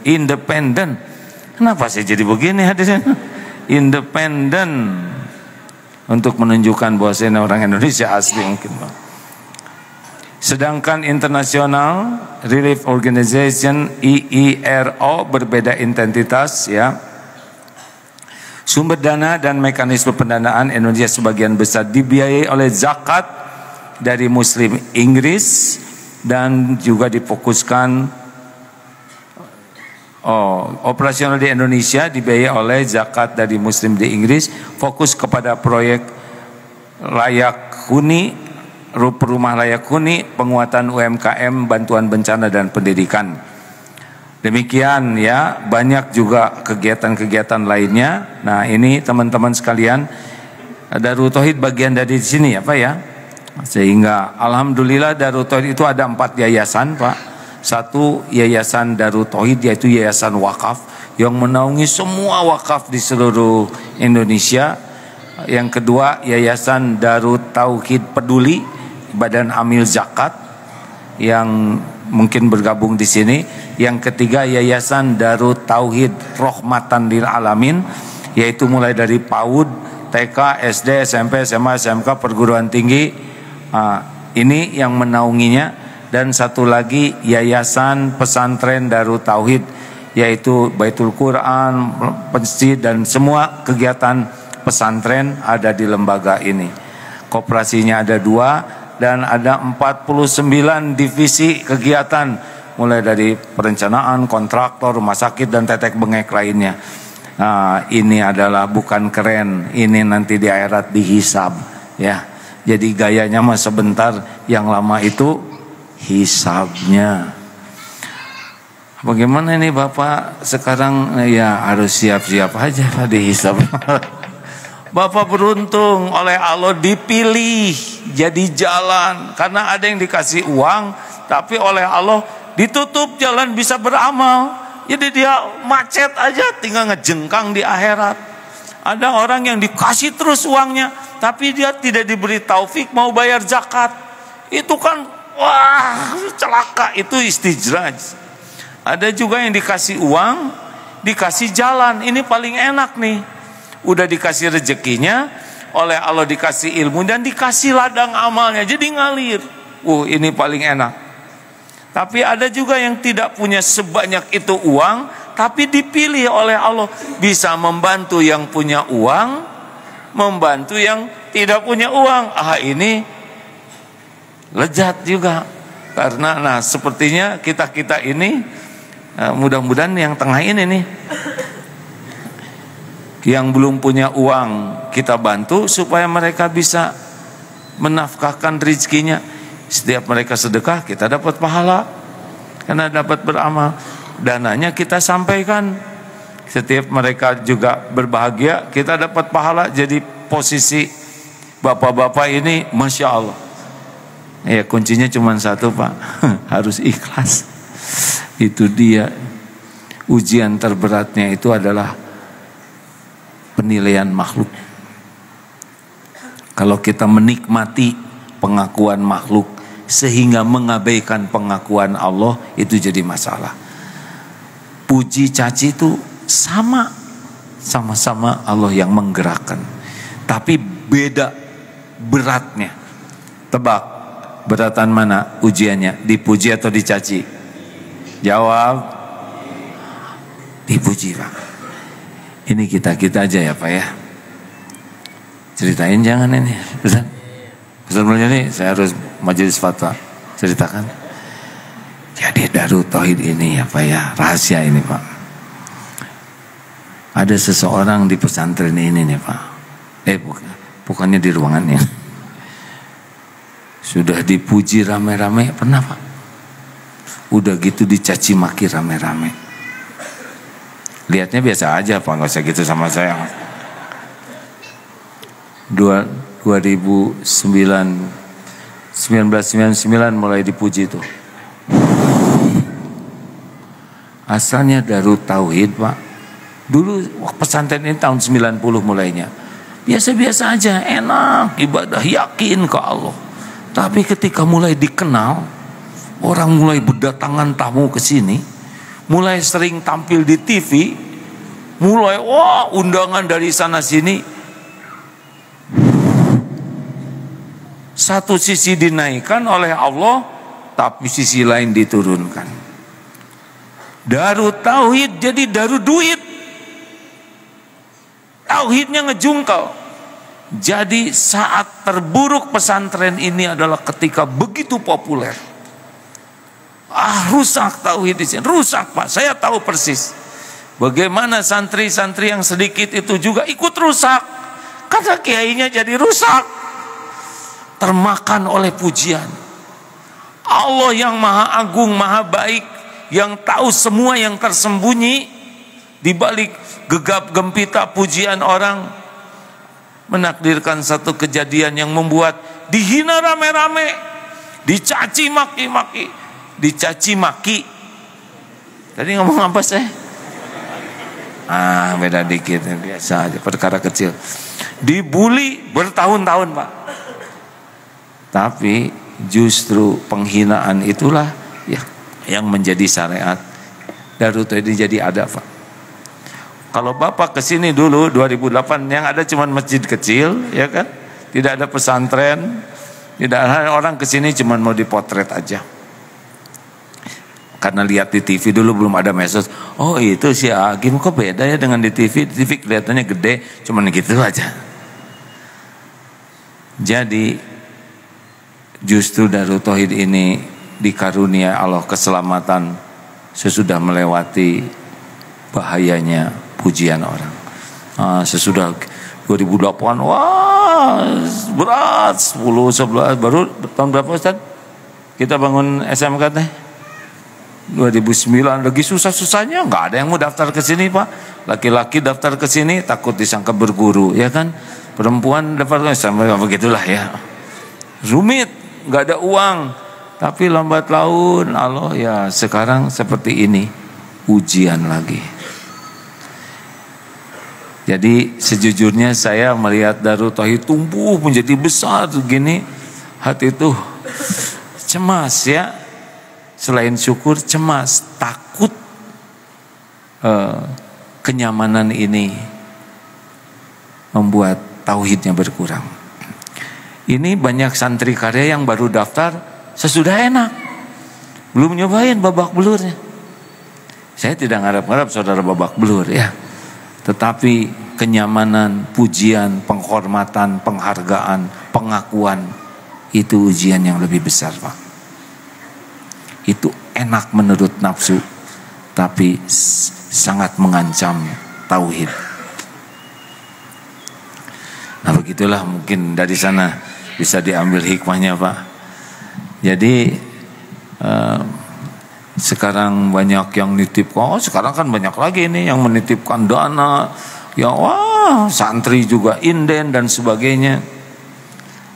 independen. Kenapa sih jadi begini hadisnya? Independen, untuk menunjukkan bahwa saya orang Indonesia asli mungkin. Sedangkan International Relief Organization IIRO berbeda identitas ya. Sumber dana dan mekanisme pendanaan Indonesia sebagian besar dibiayai oleh zakat dari Muslim Inggris, dan juga difokuskan operasional di Indonesia dibiayai oleh zakat dari Muslim di Inggris, fokus kepada proyek layak huni, rumah layak huni, penguatan UMKM, bantuan bencana dan pendidikan. Demikian ya, banyak juga kegiatan-kegiatan lainnya. Nah, ini teman-teman sekalian, Darut Tauhid bagian dari sini ya Pak ya. Sehingga alhamdulillah Darut Tauhid itu ada 4 yayasan Pak. Satu yayasan Darut Tauhid, yaitu yayasan wakaf yang menaungi semua wakaf di seluruh Indonesia. Yang kedua yayasan Darut Tauhid Peduli, Badan Amil Zakat yang mungkin bergabung di sini. Yang ketiga yayasan Darut Tauhid Rahmatan lil Alamin, yaitu mulai dari PAUD, TK, SD, SMP, SMA, SMK, perguruan tinggi. Ini yang menaunginya. Dan satu lagi yayasan pesantren Darut Tauhid, yaitu Baitul Quran, masjid, dan semua kegiatan pesantren ada di lembaga ini. Koperasinya ada 2 dan ada 49 divisi kegiatan, mulai dari perencanaan, kontraktor, rumah sakit, dan tetek bengek lainnya. Nah, ini adalah bukan keren, ini nanti di akhirat dihisab ya. Jadi gayanya mah sebentar, yang lama itu hisabnya. Bagaimana ini Bapak sekarang ya harus siap-siap aja Pak dihisab. Bapak beruntung oleh Allah dipilih jadi jalan, karena ada yang dikasih uang tapi oleh Allah ditutup jalan bisa beramal. Jadi dia macet aja, tinggal ngejengkang di akhirat. Ada orang yang dikasih terus uangnya tapi dia tidak diberi taufik mau bayar zakat. Itu kan wah celaka, itu istijraj. Ada juga yang dikasih uang, dikasih jalan, ini paling enak nih. Udah dikasih rezekinya, oleh Allah dikasih ilmu dan dikasih ladang amalnya, jadi ngalir. Ini paling enak. Tapi ada juga yang tidak punya sebanyak itu uang, tapi dipilih oleh Allah bisa membantu yang punya uang, membantu yang tidak punya uang. Ini lezat juga. Karena sepertinya kita ini mudah-mudahan yang tengah ini nih, yang belum punya uang kita bantu supaya mereka bisa menafkahkan rezekinya. Setiap mereka sedekah kita dapat pahala karena dapat beramal. Dananya kita sampaikan. Setiap mereka juga berbahagia kita dapat pahala. Jadi posisi bapak-bapak ini Masya Allah. Ya kuncinya cuma satu Pak, harus ikhlas. Itu dia. Ujian terberatnya itu adalah penilaian makhluk. Kalau kita menikmati pengakuan makhluk sehingga mengabaikan pengakuan Allah, itu jadi masalah. Puji caci itu sama-sama Allah yang menggerakkan, tapi beda beratnya. Tebak, beratan mana ujiannya? Dipuji atau dicaci? Jawab, dipuji Pak. Ini kita aja ya Pak ya. Ceritain jangan ini. Ustaz Mulyani, saya harus majelis fatwa. Ceritakan. Jadi Darut Tauhid ini ya Pak ya, rahasia ini Pak. Ada seseorang di pesantren ini nih Pak. Bukannya di ruangannya. Sudah dipuji rame-rame, pernah Pak? Udah gitu dicaci maki rame-rame. Lihatnya biasa aja Pak, nggak usah gitu sama saya. 1999 mulai dipuji tuh. Asalnya Darut Tauhid Pak. Dulu pesantren ini tahun 90 mulainya. Biasa-biasa aja, enak, ibadah, yakin ke Allah. Tapi ketika mulai dikenal, orang mulai berdatangan tamu ke sini, mulai sering tampil di TV, mulai undangan dari sana sini. Satu sisi dinaikkan oleh Allah, tapi sisi lain diturunkan. Darut Tauhid jadi darut duit. Tauhidnya ngejungkal. Jadi saat terburuk pesantren ini adalah ketika begitu populer. Rusak tauhid di sini, rusak Pak. Saya tahu persis. Bagaimana santri-santri yang sedikit itu juga ikut rusak. Karena kiainya jadi rusak. Termakan oleh pujian. Allah yang maha agung, maha baik, yang tahu semua yang tersembunyi di balik gegap gempita pujian orang, menakdirkan satu kejadian yang membuat dihina rame-rame, dicaci maki-maki, dicaci maki. Tadi ngomong apa saya? Beda dikit, biasa aja, perkara kecil. Dibully bertahun-tahun, Pak. Tapi justru penghinaan itulah ya yang menjadi syariat. Darut ini jadi ada, Pak. Kalau Bapak kesini dulu 2008 yang ada cuma masjid kecil, ya kan? Tidak ada pesantren, tidak ada orang kesini cuma mau dipotret aja. Karena lihat di TV dulu belum ada medsos. Oh itu si Agim kok beda ya dengan di TV. Di TV kelihatannya gede, cuma gitu aja. Jadi justru Darut Tauhid ini dikarunia Allah keselamatan sesudah melewati bahayanya pujian orang. Sesudah 2008, wah berat, 10, 11, baru tahun berapa Ustaz? Kita bangun SMK teh 2009, lagi susah-susahnya, nggak ada yang mau daftar ke sini, Pak. Laki-laki daftar ke sini takut disangka berguru, ya kan? Perempuan daftar sama begitulah ya. Rumit, nggak ada uang. Tapi lambat laun Allah ya sekarang seperti ini, ujian lagi. Jadi sejujurnya saya melihat Darut Tauhid tumbuh menjadi besar begini, hati itu cemas ya. Selain syukur, cemas, takut kenyamanan ini membuat tauhidnya berkurang. Ini banyak santri karya yang baru daftar sesudah enak, belum nyobain babak belurnya. Saya tidak ngarep-ngarep saudara babak belur ya, tetapi kenyamanan, pujian, penghormatan, penghargaan, pengakuan itu ujian yang lebih besar, Pak. Itu enak menurut nafsu, tapi sangat mengancam tauhid. Nah begitulah mungkin dari sana bisa diambil hikmahnya, Pak. Jadi sekarang banyak yang nitip, sekarang kan banyak lagi nih yang menitipkan dana, yang santri juga inden dan sebagainya.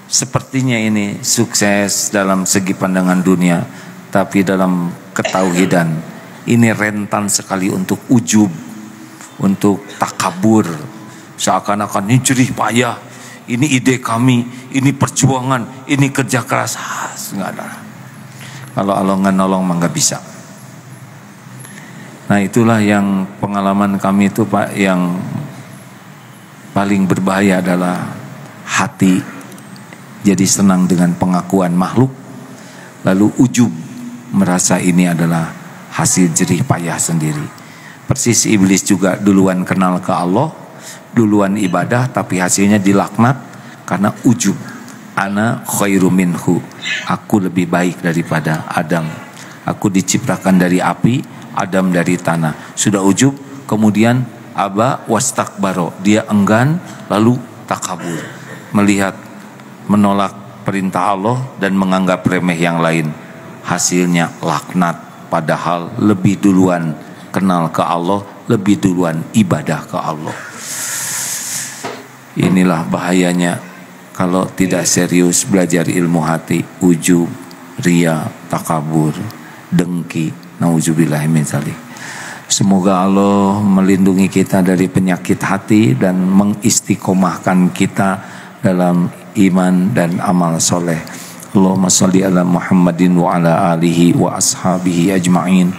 Sepertinya ini sukses dalam segi pandangan dunia. Tapi dalam ketauhidan ini rentan sekali untuk ujub, untuk takabur, seakan-akan ini jerih payah, ini ide kami, ini perjuangan, ini kerja keras. Nggak ada. Kalau Allah nggak nolong mah nggak bisa. Nah itulah yang pengalaman kami itu, Pak, yang paling berbahaya adalah hati jadi senang dengan pengakuan makhluk, lalu ujub merasa ini adalah hasil jerih payah sendiri. Persis iblis juga duluan kenal ke Allah, duluan ibadah, tapi hasilnya dilaknat karena ujub. Ana khairu minhu, aku lebih baik daripada Adam. Aku diciptakan dari api, Adam dari tanah. Sudah ujub, kemudian aba wastakbaro, dia enggan lalu takabur, melihat menolak perintah Allah dan menganggap remeh yang lain. Hasilnya laknat, padahal lebih duluan kenal ke Allah, lebih duluan ibadah ke Allah. Inilah bahayanya kalau tidak serius belajar ilmu hati, ujub, ria, takabur, dengki, nauzubillah min dzalik. Semoga Allah melindungi kita dari penyakit hati dan mengistiqomahkan kita dalam iman dan amal soleh. Allahumma salli ala Muhammadin wa ala alihi wa ashabihi ajma'in.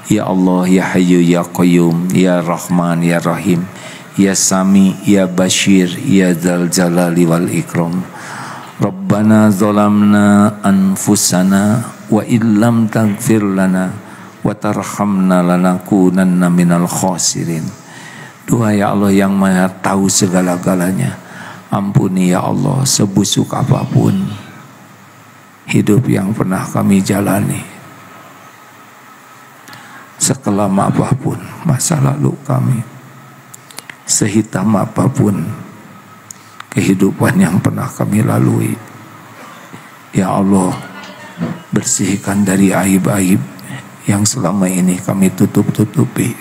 Ya Allah, ya Hayyu, ya Qayyum, ya Rahman, ya Rahim, ya Sami, ya Bashir, ya Dzal Jalali wal Ikram. Rabbana zalamna anfusana wa illam taghfir lana wa tarhamna lanakunanna minal khasirin. Doa ya Allah yang Maha tahu segala-galanya. Ampuni ya Allah sebusuk apapun hidup yang pernah kami jalani, sekelam apapun masa lalu kami, sehitam apapun kehidupan yang pernah kami lalui. Ya Allah, bersihkan dari aib-aib yang selama ini kami tutup-tutupi.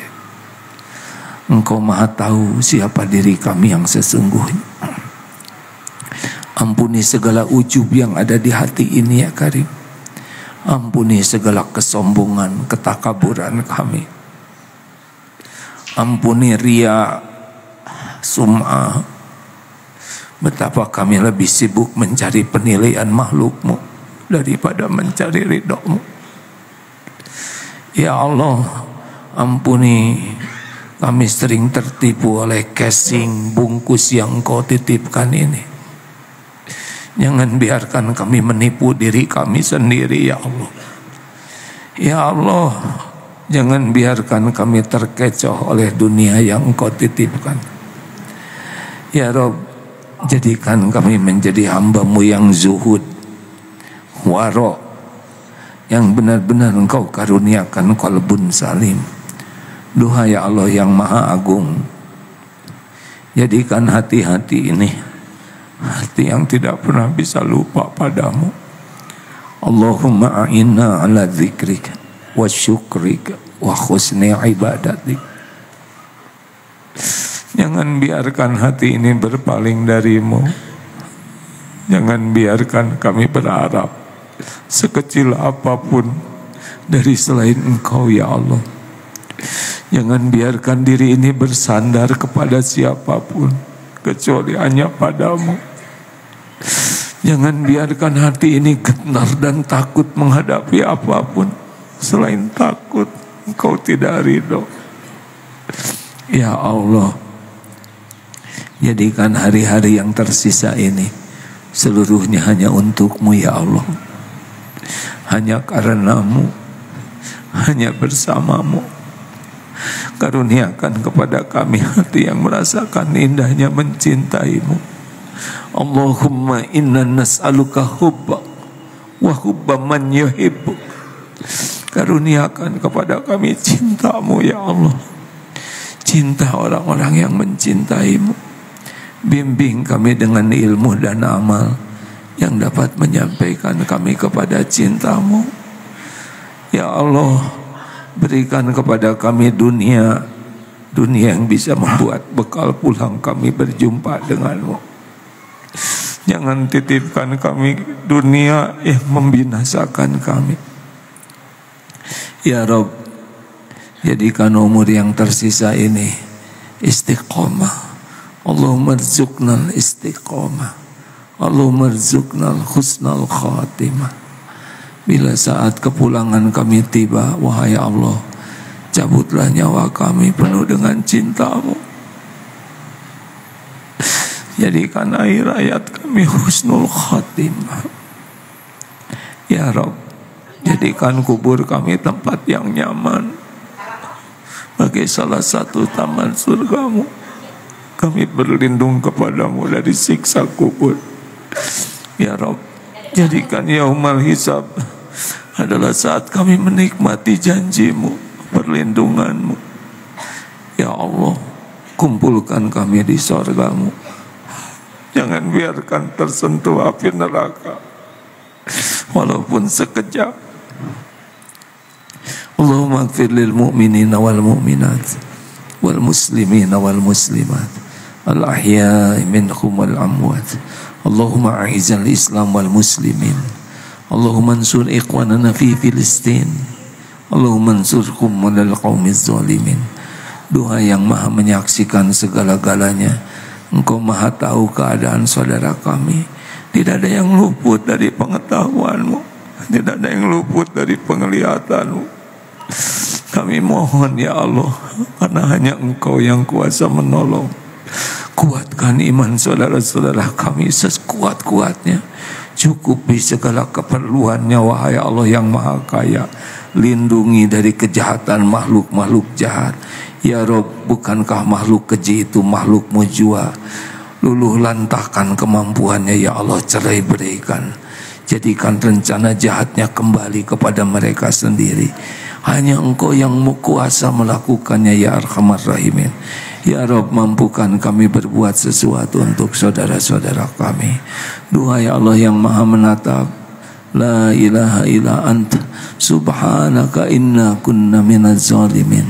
Engkau Maha tahu siapa diri kami yang sesungguhnya. Ampuni segala ujub yang ada di hati ini ya Karim. Ampuni segala kesombongan, ketakaburan kami. Ampuni ria, sum'ah. Betapa kami lebih sibuk mencari penilaian makhlukmu daripada mencari ridhomu. Ya Allah, ampuni kami sering tertipu oleh casing bungkus yang Engkau titipkan ini. Jangan biarkan kami menipu diri kami sendiri ya Allah. Ya Allah, jangan biarkan kami terkecoh oleh dunia yang Engkau titipkan. Ya Rabb, jadikan kami menjadi hamba-Mu yang zuhud, waro, yang benar-benar Engkau karuniakan qalbun salim. Duha ya Allah yang Maha Agung, jadikan hati-hati ini hati yang tidak pernah bisa lupa padamu. Allahumma a'inna ala dzikrika wa syukrika wa husni ibadatik. Jangan biarkan hati ini berpaling darimu. Jangan biarkan kami berharap sekecil apapun dari selain Engkau ya Allah. Jangan biarkan diri ini bersandar kepada siapapun kecuali hanya padamu. Jangan biarkan hati ini getar dan takut menghadapi apapun selain takut Engkau tidak ridho. Ya Allah, jadikan hari-hari yang tersisa ini seluruhnya hanya untuk-Mu ya Allah. Hanya karena-Mu, hanya bersama-Mu. Karuniakan kepada kami hati yang merasakan indahnya mencintai-Mu. Allahumma inna nas'aluka hubba wa hubba man yuhibbu. Karuniakan kepada kami cinta-Mu ya Allah, cinta orang-orang yang mencintai-Mu. Bimbing kami dengan ilmu dan amal yang dapat menyampaikan kami kepada cinta-Mu. Ya Allah, berikan kepada kami dunia yang bisa membuat bekal pulang kami berjumpa dengan-Mu. Jangan titipkan kami dunia yang membinasakan kami. Ya Rabb, jadikan umur yang tersisa ini istiqomah. Allahumma rzuqnal istiqomah. Allahumma rzuqnal husnal khatimah. Bila saat kepulangan kami tiba, wahai Allah, cabutlah nyawa kami penuh dengan cinta-Mu. Jadikan akhir hayat kami husnul khatimah. Ya Rabb, jadikan kubur kami tempat yang nyaman sebagai salah satu taman surga-Mu. Kami berlindung kepadamu dari siksa kubur. Ya Rabb, jadikan yaumal hisab adalah saat kami menikmati janji-Mu, perlindungan-Mu. Ya Allah, kumpulkan kami di surga-Mu. Jangan biarkan tersentuh api neraka walaupun sekejap. Allahumma ighfir lil mu'minina wal mu'minat wal muslimina wal muslimat al ahya'i minhum wal amwat. Allahumma a'izzal islam wal muslimin. Allahumma ansur ikhwanana fi Filistin. Allahumma ansurhum minal qaumiz zalimin. Doa yang Maha menyaksikan segala-galanya. Engkau Maha tahu keadaan saudara kami. Tidak ada yang luput dari pengetahuan-Mu, tidak ada yang luput dari penglihatan-Mu. Kami mohon ya Allah, karena hanya Engkau yang kuasa menolong. Kuatkan iman saudara-saudara kami sekuat-kuatnya. Cukupi segala keperluannya wahai Allah yang Maha Kaya. Lindungi dari kejahatan makhluk-makhluk jahat. Ya Rob, bukankah makhluk keji itu makhluk-Mu jua? Luluh lantahkan kemampuannya ya Allah, cerai berikan. Jadikan rencana jahatnya kembali kepada mereka sendiri. Hanya Engkau yang kuasa melakukannya ya Arhamar Rahimin. Ya Rob, mampukan kami berbuat sesuatu untuk saudara-saudara kami. Duhai Allah yang Maha menatap, la ilaha illa anta subhanaka inna kunna minaz zalimin.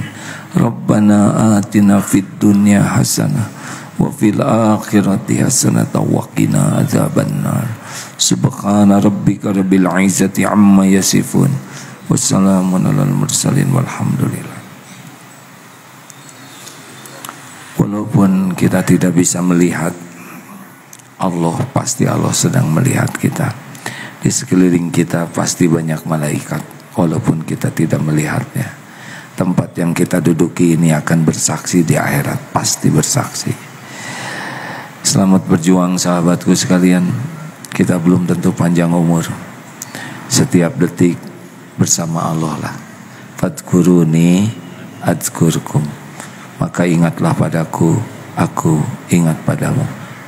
Rabbana atina fid dunya hasanah wa fil akhirati hasanah wa qina adzabannar. Subhana rabbika rabbil izzati amma yasifun. Wassalamun alal mursalin walhamdulillah. Walaupun kita tidak bisa melihat Allah, pasti Allah sedang melihat kita. Di sekeliling kita pasti banyak malaikat, walaupun kita tidak melihatnya. Tempat yang kita duduki ini akan bersaksi di akhirat, pasti bersaksi. Selamat berjuang sahabatku sekalian. Kita belum tentu panjang umur. Setiap detik bersama Allah lah. Fadkuruni adzkurkum. Maka ingatlah padaku, aku ingat padamu.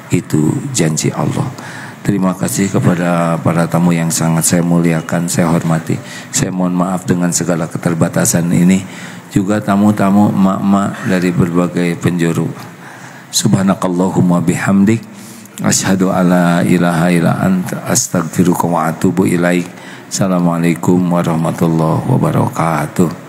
Itu janji Allah. Terima kasih kepada para tamu yang sangat saya muliakan, saya hormati. Saya mohon maaf dengan segala keterbatasan ini. Juga tamu-tamu emak-emak dari berbagai penjuru. Subhanakallahumma bihamdik, asyhadu alla ilaha illa anta, astaghfiruka wa atubu ilaik. Assalamualaikum warahmatullahi wabarakatuh.